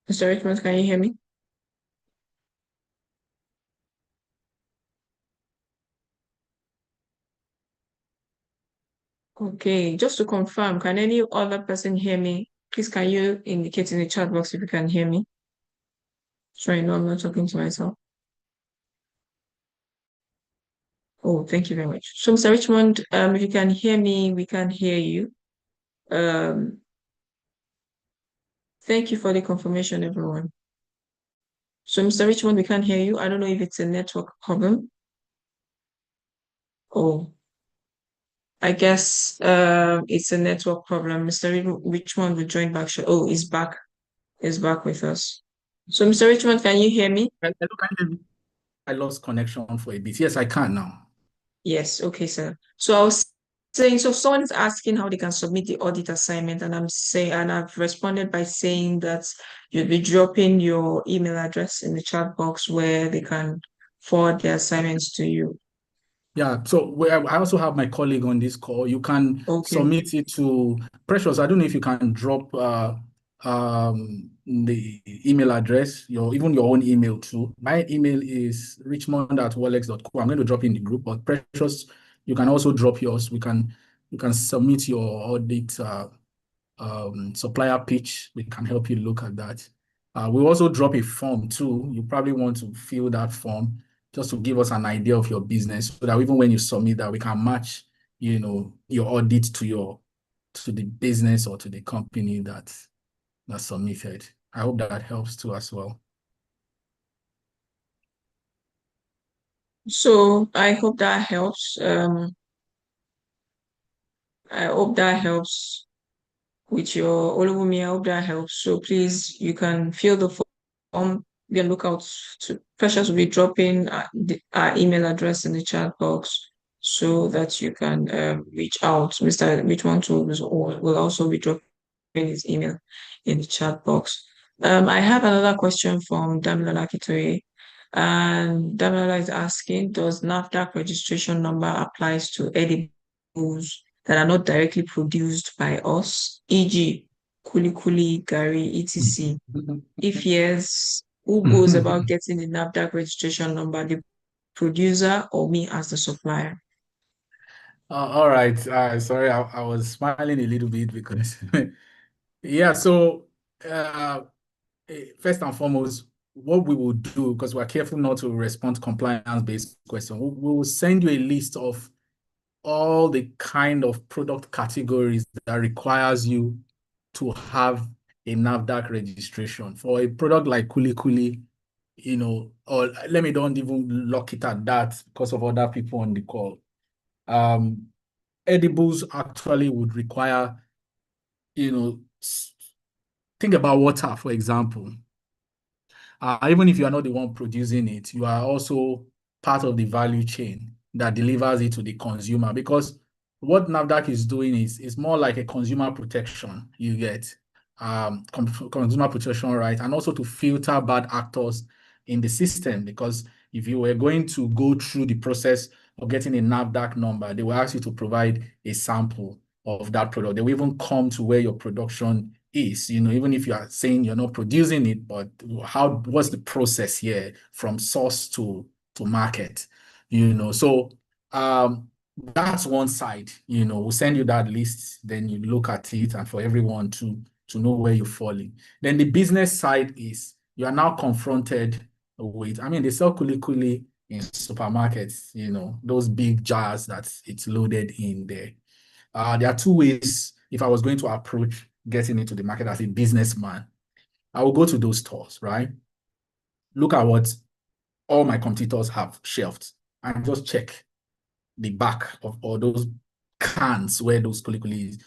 Speaker 1: Mr. Richmond, can you hear me? Okay, just to confirm, can any other person hear me? Please, can you indicate in the chat box if you can hear me? So I know I'm not talking to myself. Oh, thank you very much. So, Mr. Richmond, if you can hear me, we can hear you. Um, Thank you for the confirmation, everyone. So, Mr. Richmond, we can't hear you. I don't know if it's a network problem. Oh, I guess it's a network problem. Mr. Richmond will join back. Oh, he's back. He's back with us. So, Mr. Richmond, can you hear me?
Speaker 2: Hello, can you hear me? I lost connection for a bit. Yes, I can now.
Speaker 1: Yes, okay, sir. So I was saying, so someone is asking how they can submit the audit assignment, and I've responded by saying that you'll be dropping your email address in the chat box where they can forward the assignments to you.
Speaker 2: Yeah, so I also have my colleague on this call. You can
Speaker 1: Okay.
Speaker 2: submit it to Precious. I don't know if you can drop the email address, even your own email too. My email is richmond@wolex.co. I'm going to drop in the group, but Precious, you can also drop yours. You can submit your audit supplier pitch. We can help you look at that. We'll also drop a form too. You probably want to fill that form just to give us an idea of your business so that even when you submit that, we can match, your audit to the business or to the company that submitted. I hope that helps too as well.
Speaker 1: So I hope that helps. I hope that helps with your Olumimi. I hope that helps. So please, you can fill the form. Be on lookout to Precious will be dropping our email address in the chat box so that you can reach out. Mr. Richmond will also be dropping his email in the chat box. I have another question from Damilola Kitoye. And Damilola is asking, does NAFDAC registration number applies to edibles that are not directly produced by us, e.g., kuli kuli, gari, etc.? If yes, who goes about getting the NAFDAC registration number, the producer or me as the supplier?
Speaker 2: All right. Sorry, I was smiling a little bit because, yeah. So, first and foremost, what we will do, because we're careful not to respond to compliance-based questions, we will send you a list of all the kind of product categories that requires you to have a NAFDAC registration. For a product like Kuli Kuli, or let me don't even lock it at that because of other people on the call. Edibles actually would require, think about water, for example. Even if you are not the one producing it, you are also part of the value chain that delivers it to the consumer, because what NAFDAC is doing is more like a consumer protection. You get consumer protection, right? And also to filter bad actors in the system, because if you were going to go through the process of getting a NAFDAC number, they will ask you to provide a sample. of that product. They will even come to where your production is, even if you are saying you're not producing it, but what's the process here from source to market, So that's one side, we'll send you that list, then you look at it, and for everyone to know where you're falling. Then the business side is you are now confronted with, they sell kuli in supermarkets, those big jars that it's loaded in there. There are two ways if I was going to approach getting into the market as a businessman. I will go to those stores, right? Look at what all my competitors have shelved and just check the back of all those cans where those kulikuli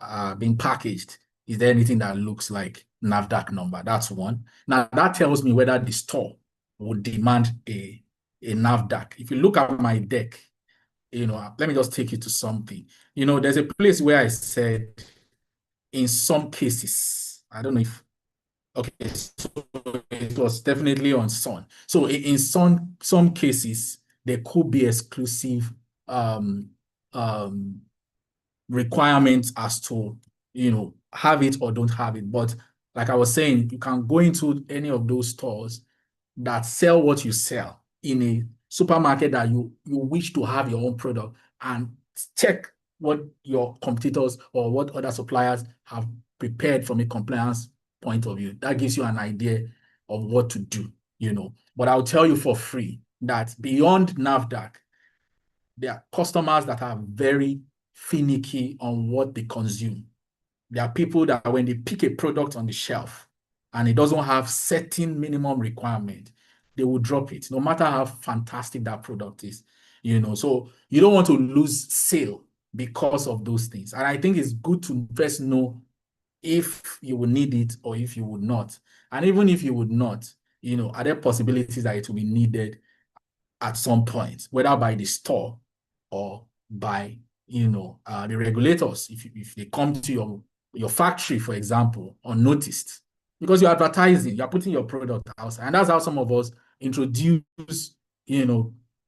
Speaker 2: are being packaged. Is there anything that looks like NAFDAC number? That's one. Now that tells me whether the store would demand a NAFDAC. If you look at my deck, let me just take you to something. There's a place where I said, in some cases, I don't know if, okay, so it was definitely on Sun. So in some cases, there could be exclusive requirements as to, have it or don't have it. But like I was saying, you can go into any of those stores that sell what you sell in a supermarket that you wish to have your own product, and check what your competitors or what other suppliers have prepared from a compliance point of view. That gives you an idea of what to do, But I'll tell you for free that beyond NAFDAC, there are customers that are very finicky on what they consume. There are people that when they pick a product on the shelf and it doesn't have certain minimum requirement, they will drop it, no matter how fantastic that product is. So you don't want to lose sale because of those things. And I think it's good to first know if you will need it or if you would not. And even if you would not, are there possibilities that it will be needed at some point, whether by the store or by the regulators, if they come to your factory, for example, unnoticed, because you're advertising, you're putting your product outside. And that's how some of us introduce,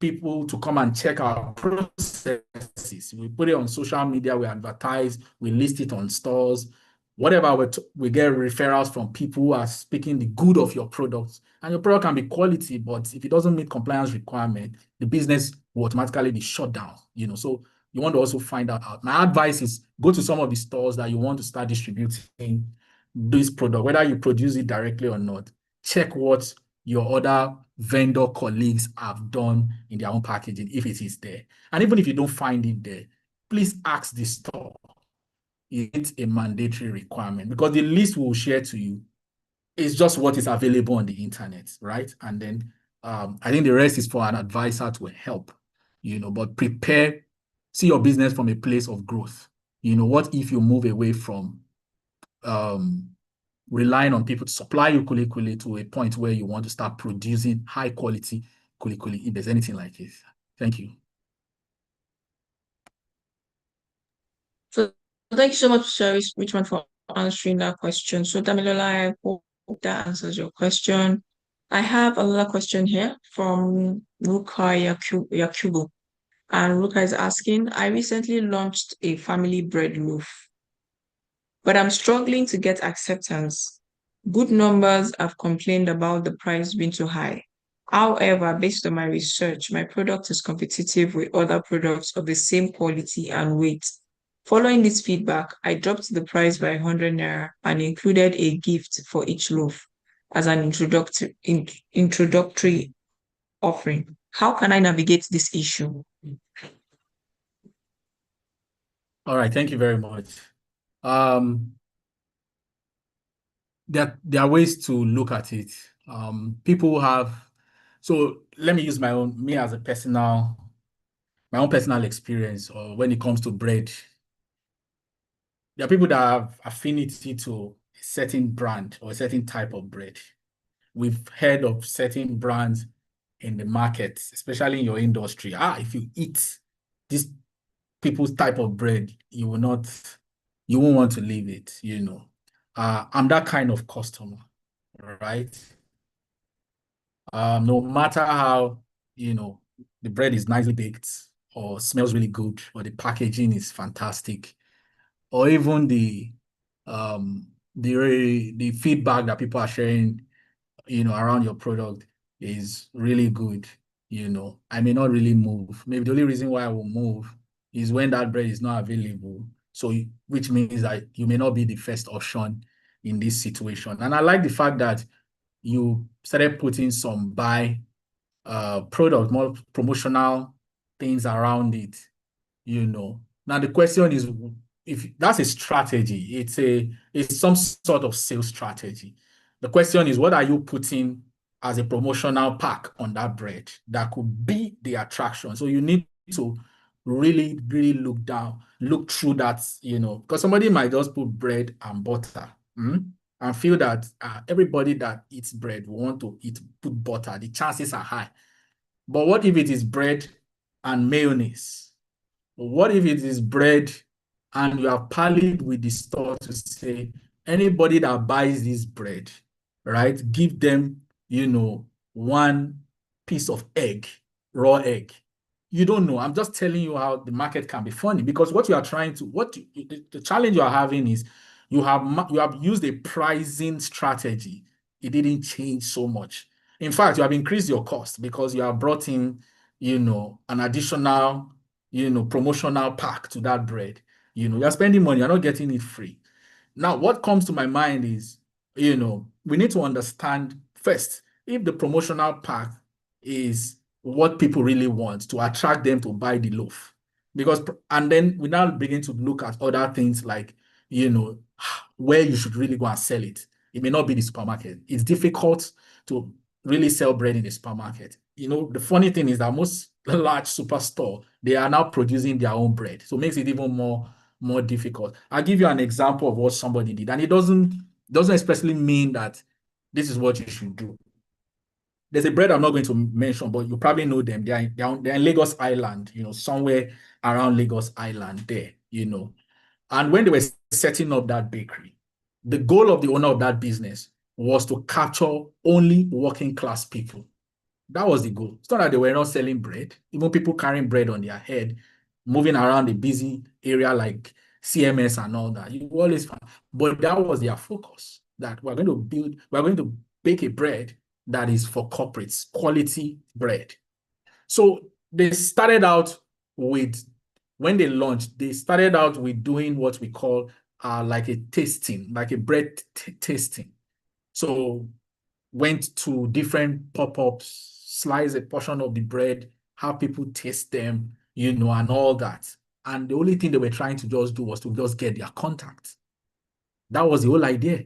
Speaker 2: people to come and check our processes. We put it on social media, we advertise, we list it on stores, whatever. We get referrals from people who are speaking the good of your products, and your product can be quality, but if it doesn't meet compliance requirement, the business will automatically be shut down. So you want to also find that out. My advice is go to some of the stores that you want to start distributing this product, whether you produce it directly or not. Check what your other vendor colleagues have done in their own packaging, if it is there. And even if you don't find it there, please ask the store. It's a mandatory requirement, because the list we'll share to you is just what is available on the internet, right? And then I think the rest is for an advisor to help, but see your business from a place of growth. What if you move away from relying on people to supply you kuli to a point where you want to start producing high quality kuli, if there's anything like it? Thank you.
Speaker 1: So thank you so much, Sir Richmond, for answering that question. So Damilola, I hope that answers your question. I have another question here from Ruka Yakubu. And Ruka is asking, I recently launched a family bread loaf, but I'm struggling to get acceptance. Good numbers have complained about the price being too high. However, based on my research, my product is competitive with other products of the same quality and weight. Following this feedback, I dropped the price by 100 naira and included a gift for each loaf as an introductory offering. How can I navigate this issue?
Speaker 2: All right, thank you very much. There are ways to look at it. People have, so let me use my own personal experience, or when it comes to bread. There are people that have affinity to a certain brand or a certain type of bread. We've heard of certain brands in the market, especially in your industry. If you eat this people's type of bread, you won't want to leave it, I'm that kind of customer, right? No matter how, the bread is nicely baked or smells really good or the packaging is fantastic, or even the feedback that people are sharing, around your product is really good, I may not really move. Maybe the only reason why I will move is when that bread is not available. So, which means that you may not be the first option in this situation. And I like the fact that you started putting some buy product, more promotional things around it, Now the question is, if that's a strategy, it's some sort of sales strategy. The question is, what are you putting as a promotional pack on that bread that could be the attraction? So you need to really, really look through that, because somebody might just put bread and butter, and feel that everybody that eats bread will want to put butter. The chances are high. But what if it is bread and mayonnaise? What if it is bread and you have parleyed with the store to say, anybody that buys this bread, right, give them, one piece of egg, raw egg. You don't know. I'm just telling you how the market can be funny, because what you are trying to, the challenge you are having is you have used a pricing strategy. It didn't change so much. In fact, you have increased your cost because you have brought in, an additional, promotional pack to that bread. You're spending money, you're not getting it free. Now, what comes to my mind is, we need to understand first if the promotional pack is what people really want to attract them to buy the loaf. And then we now begin to look at other things like, where you should really go and sell it. It may not be the supermarket. It's difficult to really sell bread in the supermarket. The funny thing is that most large superstore, they are now producing their own bread. So it makes it even more difficult. I'll give you an example of what somebody did, and it doesn't especially mean that this is what you should do. There's a bread I'm not going to mention, but you probably know them. They're in Lagos Island, somewhere around Lagos Island there, And when they were setting up that bakery, the goal of the owner of that business was to capture only working class people. That was the goal. It's not that they were not selling bread. Even people carrying bread on their head, moving around a busy area like CMS and all that. You always find. But that was their focus, that we're going to bake a bread that is for corporates, quality bread. So they started out with, when they launched, they started out with doing what we call like a tasting, like a bread tasting. So went to different pop-ups, slice a portion of the bread, have people taste them, and all that. And the only thing they were trying to just do was to just get their contact. That was the whole idea.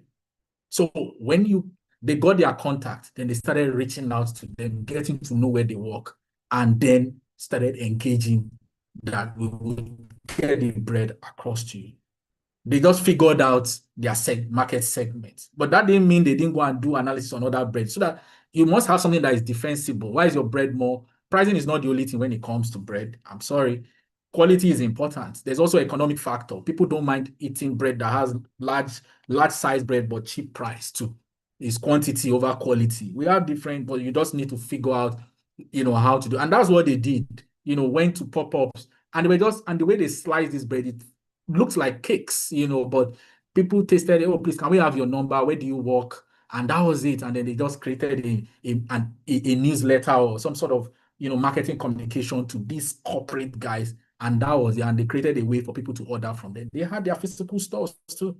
Speaker 2: So when they got their contact, then they started reaching out to them, getting to know where they work, and then started engaging that we would get the bread across to you. They just figured out their market segment. But that didn't mean they didn't go and do analysis on other bread. So that you must have something that is defensible. Why is your bread more? Pricing is not the only thing when it comes to bread. I'm sorry. Quality is important. There's also economic factor. People don't mind eating bread that has large size bread, but cheap price too. It's quantity over quality. We have different, but you just need to figure out, how to do. And that's what they did. Went to pop-ups, and the way they slice this bread, it looks like cakes, but people tasted it. Oh, please, can we have your number? Where do you work? And that was it. And then they just created a newsletter or some sort of, marketing communication to these corporate guys. And that was it. And they created a way for people to order from them. They had their physical stores too.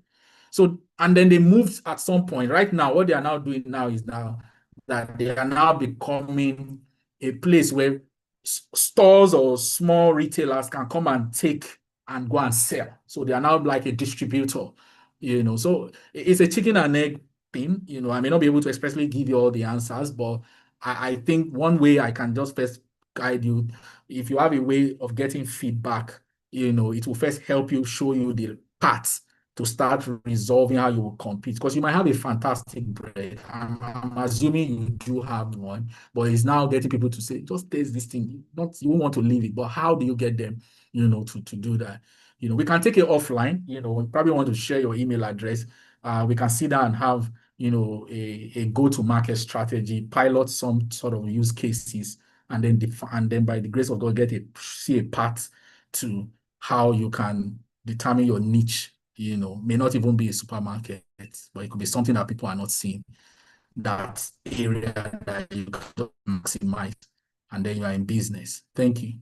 Speaker 2: So, and then they moved at some point. Right now, what they are now doing now is now that they are now becoming a place where stores or small retailers can come and take and go and sell. So they are now like a distributor, So it's a chicken and egg thing. I may not be able to expressly give you all the answers, but I think one way I can just first guide you, if you have a way of getting feedback, it will first help you, show you the paths to start resolving how you will compete. Because you might have a fantastic bread. I'm assuming you do have one, but it's now getting people to say, just taste this thing. You won't want to leave it, but how do you get them, to do that? We can take it offline. We probably want to share your email address. We can sit down and have, a go-to-market strategy, pilot some sort of use cases, and then by the grace of God, see a path to how you can determine your niche may not even be a supermarket, but it could be something that people are not seeing. That area that you can maximize, and then you are in business. Thank you.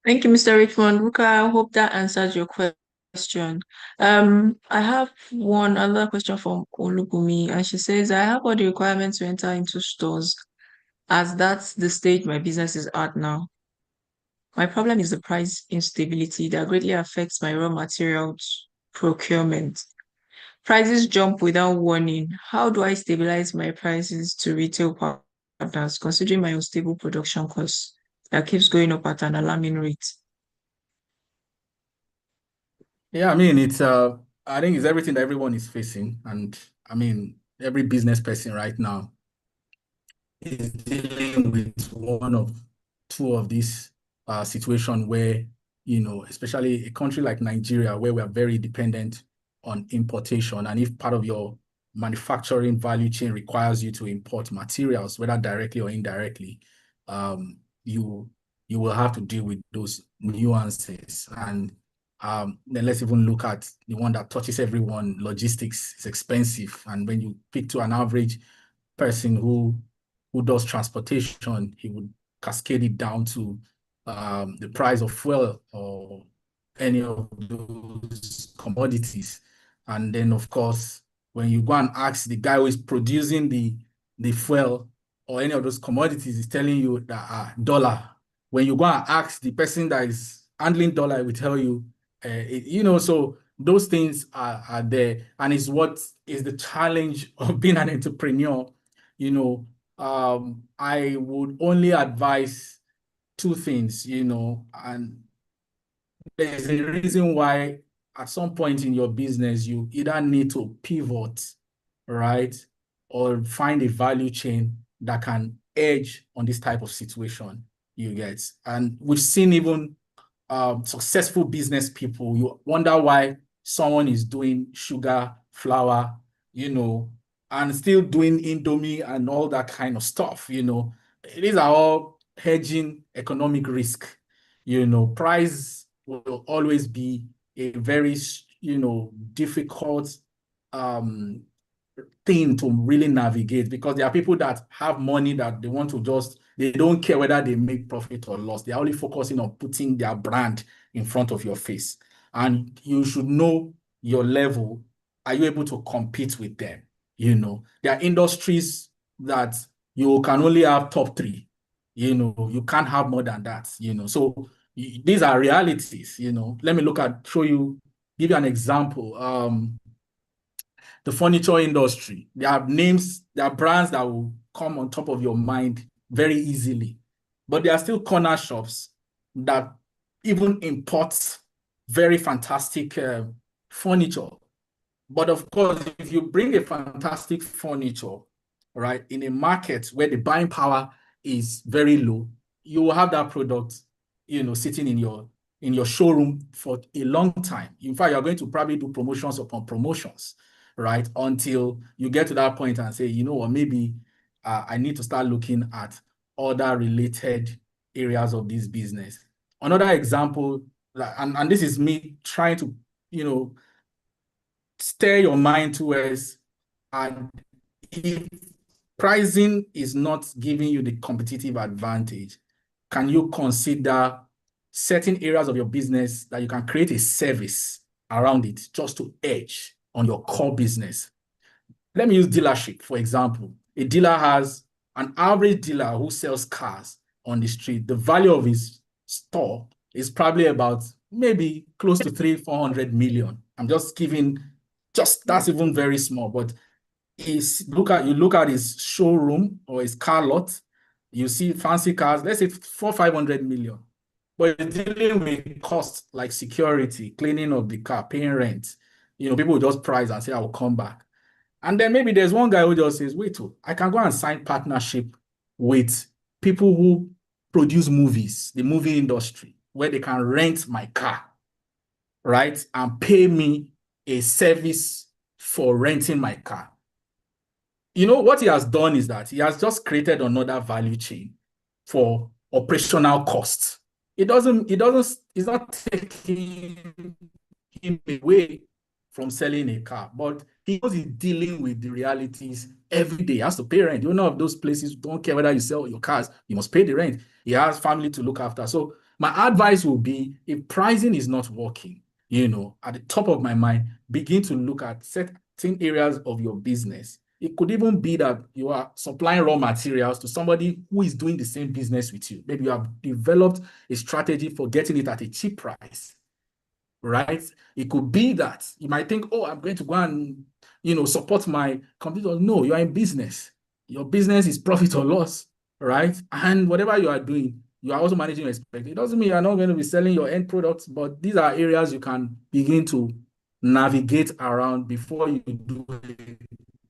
Speaker 1: Thank you, Mr. Richmond. Ruka, I hope that answers your question. I have one other question from Olubumi, and she says, I have all the requirements to enter into stores, as that's the stage my business is at now. My problem is the price instability that greatly affects my raw materials procurement. Prices jump without warning. How do I stabilize my prices to retail partners, considering my unstable production costs that keeps going up at an alarming rate?
Speaker 2: Yeah, I mean, I think it's everything that everyone is facing. And I mean, every business person right now is dealing with one of two of these situation where, especially a country like Nigeria, where we are very dependent on importation. And if part of your manufacturing value chain requires you to import materials, whether directly or indirectly, you will have to deal with those nuances. And then let's even look at the one that touches everyone. Logistics is expensive. And when you pick to an average person who does transportation, he would cascade it down to the price of fuel or any of those commodities. And then, of course, when you go and ask the guy who is producing the fuel or any of those commodities, is telling you that dollar. When you go and ask the person that is handling dollar, it will tell you, so those things are there. And it's what is the challenge of being an entrepreneur. I would only advise two things, and there's a reason why at some point in your business, you either need to pivot, right? Or find a value chain that can edge on this type of situation you get. And we've seen even successful business people, you wonder why someone is doing sugar, flour, and still doing Indomie and all that kind of stuff. These are all hedging economic risk. Price will always be a very, difficult thing to really navigate, because there are people that have money that they want to they don't care whether they make profit or loss. They're only focusing on putting their brand in front of your face. And you should know your level. Are you able to compete with them? There are industries that you can only have top three. You can't have more than that. So these are realities. Let me give you an example. The furniture industry. There are names, there are brands that will come on top of your mind very easily. But there are still corner shops that even import very fantastic furniture. But of course, if you bring a fantastic furniture, right, in a market where the buying power is very low, you will have that product, sitting in your showroom for a long time. In fact, you're going to probably do promotions upon promotions, right? Until you get to that point and say, you know what, maybe I need to start looking at other related areas of this business. Another example, and this is me trying to, steer your mind towards, and if pricing is not giving you the competitive advantage, can you consider certain areas of your business that you can create a service around it just to edge on your core business? Let me use dealership, for example. A dealer has an average dealer who sells cars on the street. The value of his store is probably about maybe close to 300-400 million. I'm just giving, that's even very small, but you look at his showroom or his car lot, you see fancy cars, let's say 400-500 million. But dealing with costs like security, cleaning of the car, paying rent, people will just price and say, I will come back. And then maybe there's one guy who just says, wait, I can go and sign partnership with people who produce movies, the movie industry, where they can rent my car, right? And pay me a service for renting my car. What he has done is that he has just created another value chain for operational costs. it's not taking him away from selling a car, but he knows he's dealing with the realities every day. He has to pay rent. You know, of those places don't care whether you sell your cars, you must pay the rent. He has family to look after. So my advice will be, if pricing is not working, at the top of my mind, begin to look at certain areas of your business. It could even be that you are supplying raw materials to somebody who is doing the same business with you. Maybe you have developed a strategy for getting it at a cheap price, right? It could be that you might think, oh, I'm going to go and, support my competitor. No, you are in business. Your business is profit or loss, right? And whatever you are doing, you are also managing your expenses. It doesn't mean you're not going to be selling your end products, but these are areas you can begin to navigate around before you do a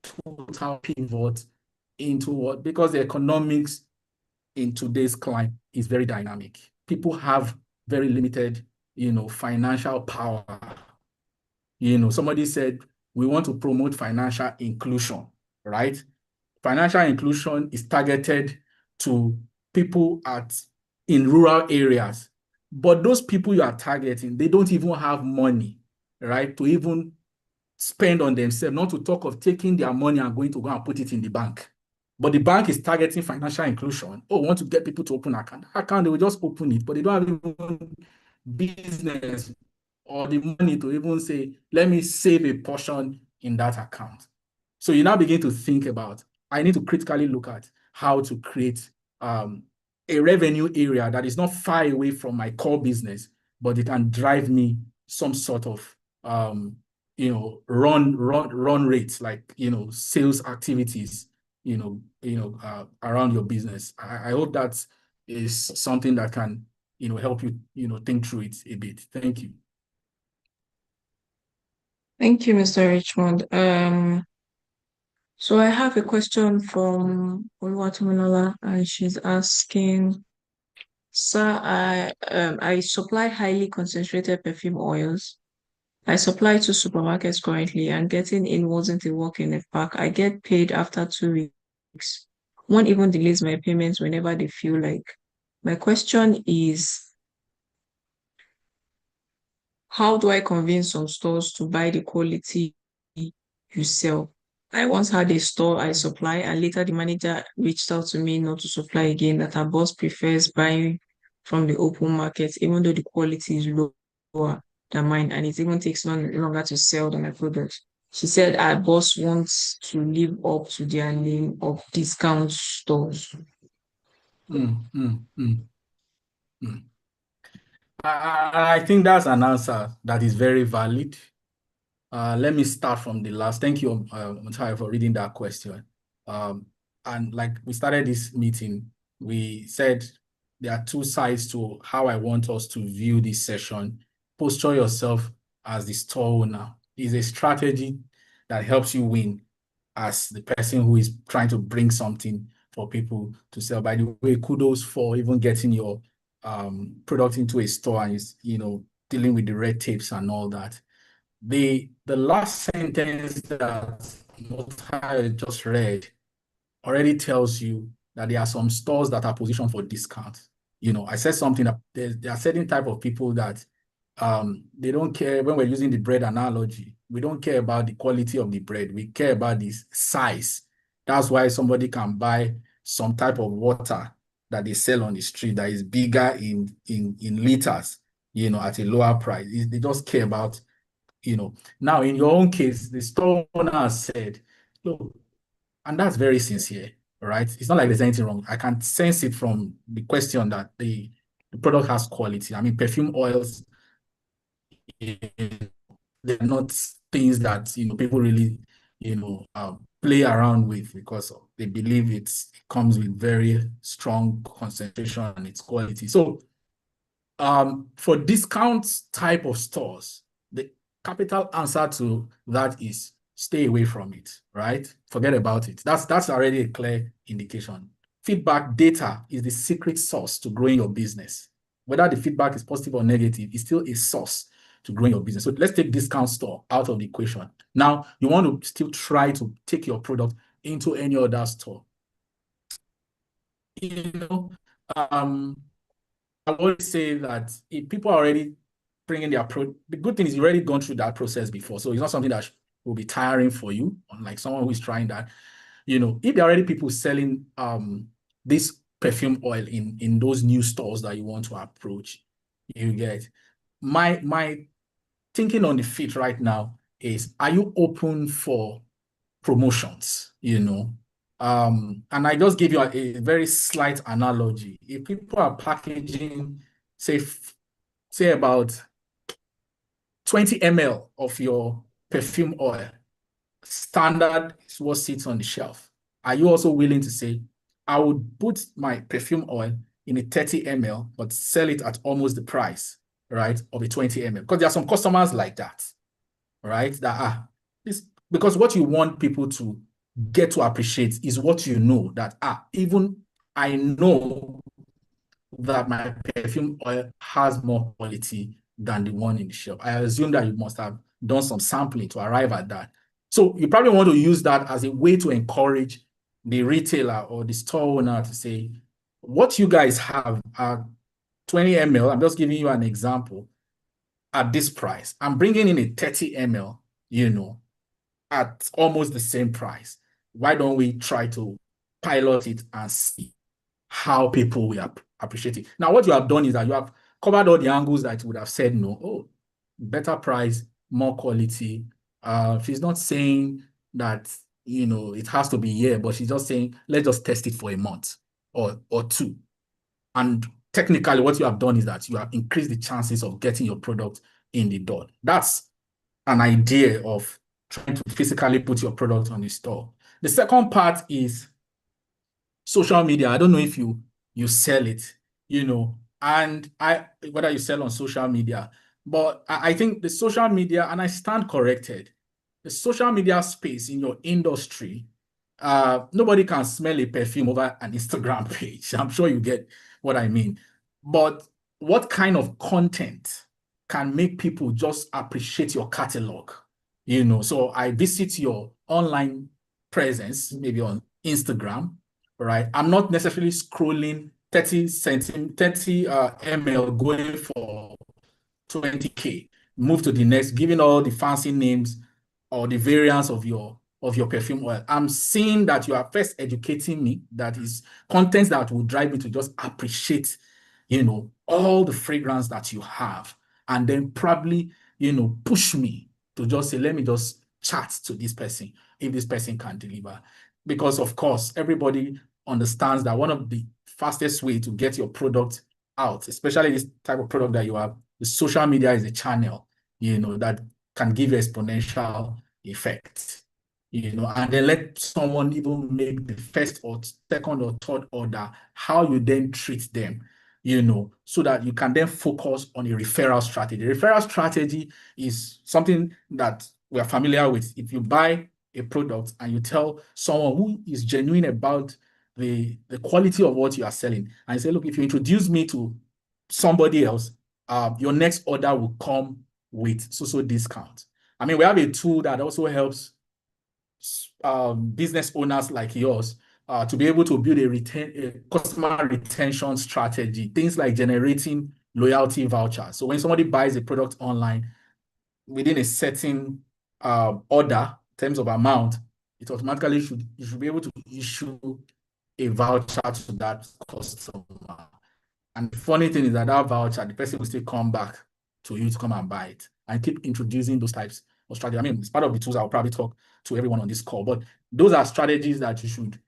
Speaker 2: total pivot into what, because the economics in today's climate is very dynamic. People have very limited, financial power. Somebody said we want to promote financial inclusion, right? Financial inclusion is targeted to people in rural areas. But those people you are targeting, they don't even have money, right, to even spend on themselves, not to talk of taking their money and going to go and put it in the bank. But the bank is targeting financial inclusion. Oh, want to get people to open an account. Account, they will just open it, but they don't have even business or the money to even say, let me save a portion in that account. So you now begin to think about, I need to critically look at how to create a revenue area that is not far away from my core business, but it can drive me some sort of run rates, like sales activities, around your business. I hope that is something that can help you think through it a bit. Thank you.
Speaker 1: Thank you, Mr. Richmond. So I have a question from Oluwatomilola, and she's asking, Sir, I supply highly concentrated perfume oils. I supply to supermarkets currently, and getting in wasn't a walk in the park. I get paid after 2 weeks. One even delays my payments whenever they feel like. My question is, how do I convince some stores to buy the quality you sell? I once had a store I supply, and later the manager reached out to me not to supply again, that her boss prefers buying from the open market, even though the quality is lower than mine, and it even takes longer to sell than my product. She said our boss wants to live up to their name of discount stores.
Speaker 2: I think that's an answer that is very valid. Let me start from the last. Thank you, Mutai, for reading that question. And like we started this meeting, we said there are two sides to how I want us to view this session. Posture yourself as the store owner is a strategy that helps you win as the person who is trying to bring something for people to sell. By the way, kudos for even getting your product into a store and is dealing with the red tapes and all that. The last sentence that I just read already tells you that there are some stores that are positioned for discount. I said something that there are certain type of people that they don't care. When we're using the bread analogy, we don't care about the quality of the bread. We care about the size. That's why somebody can buy some type of water that they sell on the street that is bigger in liters, at a lower price. They just care about, Now, in your own case, the store owner said, look, and that's very sincere, right? It's not like there's anything wrong. I can sense it from the question that the product has quality. I mean, perfume oils, they're not things that people really play around with, because they believe it comes with very strong concentration and its quality. So for discount type of stores, the capital answer to that is stay away from it, right? Forget about it. That's already a clear indication. Feedback data is the secret sauce to growing your business. Whether the feedback is positive or negative, it's still a source to growing your business. So let's take discount store out of the equation. Now, you want to still try to take your product into any other store. I always say that if people are already bringing their the good thing is you've already gone through that process before. So it's not something that will be tiring for you, unlike someone who is trying that. If there are already people selling this perfume oil in those new stores that you want to approach, you get my thinking on the fit right now is, are you open for promotions? And I just give you a very slight analogy. If people are packaging, say about 20 ml of your perfume oil, standard is what sits on the shelf. Are you also willing to say, I would put my perfume oil in a 30 ml, but sell it at almost the price, right, of a 20 ml? Because there are some customers like that, right? That are this, because what you want people to get to appreciate is what you know, that even I know that my perfume oil has more quality than the one in the shelf. I assume that you must have done some sampling to arrive at that. So you probably want to use that as a way to encourage the retailer or the store owner to say, what you guys have are 20 ml. I'm just giving you an example at this price. I'm bringing in a 30 ml, at almost the same price. Why don't we try to pilot it and see how people will appreciate it? Now, what you have done is that you have covered all the angles that you would have said no. Oh, better price, more quality. She's not saying that it has to be here, but she's just saying let's just test it for a month or two. And technically, what you have done is that you have increased the chances of getting your product in the door. That's an idea of trying to physically put your product on the store. The second part is social media. I don't know if you sell it, and whether you sell on social media, but I think the social media, and I stand corrected, the social media space in your industry, nobody can smell a perfume over an Instagram page. I'm sure you get what I mean. But what kind of content can make people just appreciate your catalog? So I visit your online presence, maybe on Instagram, right? I'm not necessarily scrolling 30 ml going for 20K, move to the next, giving all the fancy names or the variants of your perfume oil. I'm seeing that you are first educating me, that is content that will drive me to just appreciate, all the fragrance that you have, and then probably, push me to just say, let me just chat to this person if this person can deliver. Because of course, everybody understands that one of the fastest way to get your product out, especially this type of product that you have, the social media is a channel, that can give you exponential effect, and then let someone even make the first or second or third order, how you then treat them, so that you can then focus on a referral strategy. The referral strategy is something that we are familiar with. If you buy a product and you tell someone who is genuine about the quality of what you are selling, and you say, look, if you introduce me to somebody else, your next order will come with so discount. I mean, we have a tool that also helps business owners like yours to be able to build a customer retention strategy, things like generating loyalty vouchers. So when somebody buys a product online within a certain order in terms of amount, it automatically you should be able to issue a voucher to that customer. And the funny thing is that voucher, the person will still come back to you to come and buy it, and keep introducing those types of strategy. I mean, it's part of the tools I'll probably talk to everyone on this call, but those are strategies that you should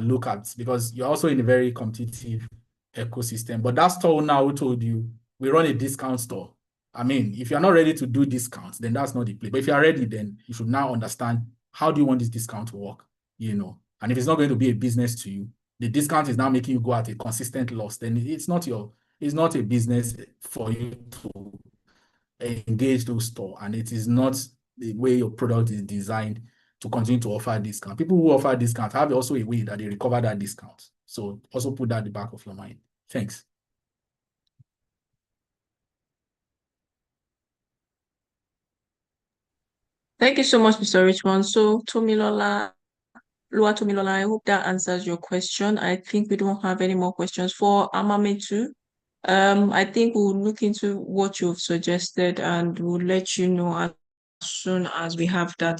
Speaker 2: look at, because you're also in a very competitive ecosystem. But that store now who told you we run a discount store, I mean, if you're not ready to do discounts, then that's not the play. But if you're ready, then you should now understand, how do you want this discount to work? And if it's not going to be a business to you, the discount is now making you go at a consistent loss, then it's not a business for you to engage those store, and it is not the way your product is designed to continue to offer discount. People who offer discount have also a way that they recover that discount. So also put that at the back of your mind. Thanks.
Speaker 1: Thank you so much, Mr. Richmond. So Tomilola, I hope that answers your question. I think we don't have any more questions for Amametu. I think we'll look into what you've suggested and we'll let you know as soon as we have that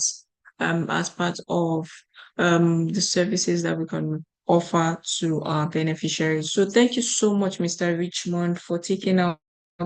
Speaker 1: as part of the services that we can offer to our beneficiaries. So thank you so much, Mr. Richmond, for taking out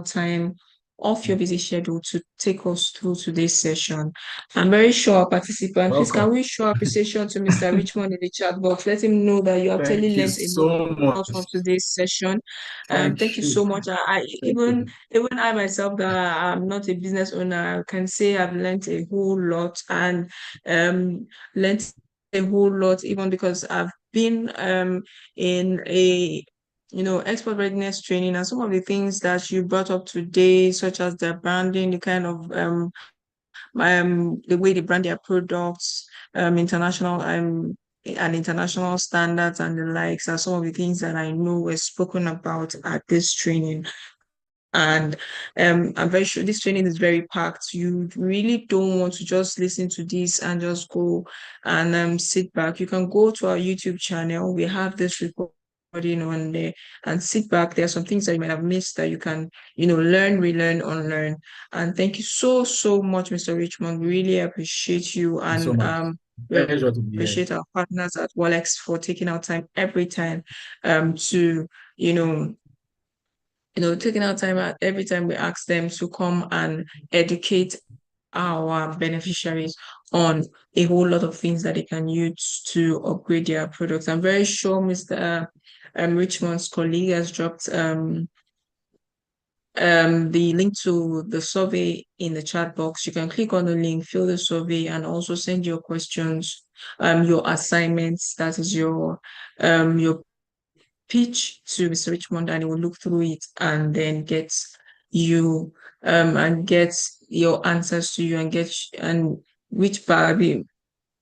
Speaker 1: time off your busy schedule to take us through today's session. I'm very sure our participants, please
Speaker 2: Welcome.
Speaker 1: can we show appreciation to Mr. Richmond in the chat box? Let him know that you actually
Speaker 2: Thank you
Speaker 1: learned a lot
Speaker 2: so much.
Speaker 1: from today's session. Thank
Speaker 2: Thank
Speaker 1: you
Speaker 2: you.
Speaker 1: so much. I
Speaker 2: Thank you.
Speaker 1: even I myself that I'm not a business owner, I can say I've learned a whole lot and learned a whole lot even because I've been in a export readiness training, and some of the things that you brought up today, such as the branding, the kind of the way they brand their products, international and international standards and the likes are some of the things that I know were spoken about at this training. And I'm very sure this training is very packed. You really don't want to just listen to this and just go and sit back. You can go to our YouTube channel. We have this recording on there and sit back. There are some things that you might have missed that you can, learn, relearn, unlearn. And thank you so, so much, Mr. Richmond. We really appreciate you.
Speaker 2: Thank you so
Speaker 1: And
Speaker 2: much.
Speaker 1: we
Speaker 2: Pleasure to be here.
Speaker 1: appreciate our partners at Wallex for taking our time every time to, you know, taking our time out every time we ask them to come and educate our beneficiaries on a whole lot of things that they can use to upgrade their products. I'm very sure Mr. Richmond's colleague has dropped the link to the survey in the chat box. You can click on the link, fill the survey, and also send your questions, your assignments. That is your pitch to Mr. Richmond, and he will look through it and then you get your answers to you and which Barbie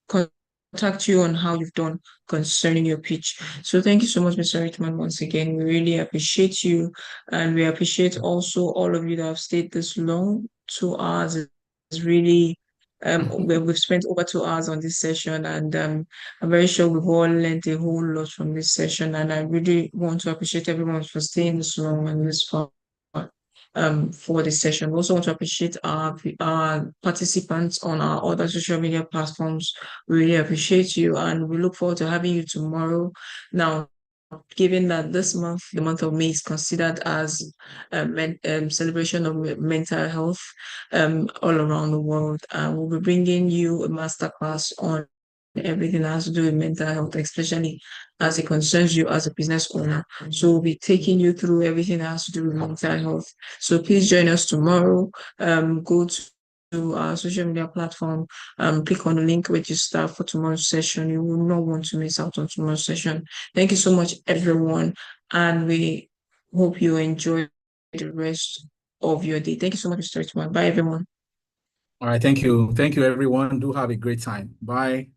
Speaker 1: contact you on how you've done concerning your pitch. So thank you so much, Mr. Richmond, once again. We really appreciate you, and we appreciate also all of you that have stayed this long. 2 hours is really we've spent over 2 hours on this session, and I'm very sure we've all learned a whole lot from this session. And I really want to appreciate everyone for staying this long and this far for this session. We also want to appreciate our participants on our other social media platforms. We really appreciate you, and we look forward to having you tomorrow. Now, given that this month, the month of May, is considered as a celebration of mental health all around the world, we'll be bringing you a masterclass on everything that has to do with mental health, especially as it concerns you as a business owner. So we'll be taking you through everything that has to do with mental health. So please join us tomorrow. Go to our social media platform, click on the link, register for tomorrow's session. You will not want to miss out on tomorrow's session. Thank you so much, everyone, and we hope you enjoy the rest of your day. Thank you so much, Mr. Richmond. Bye, everyone.
Speaker 2: All right. Thank you. Thank you, everyone. Do have a great time. Bye.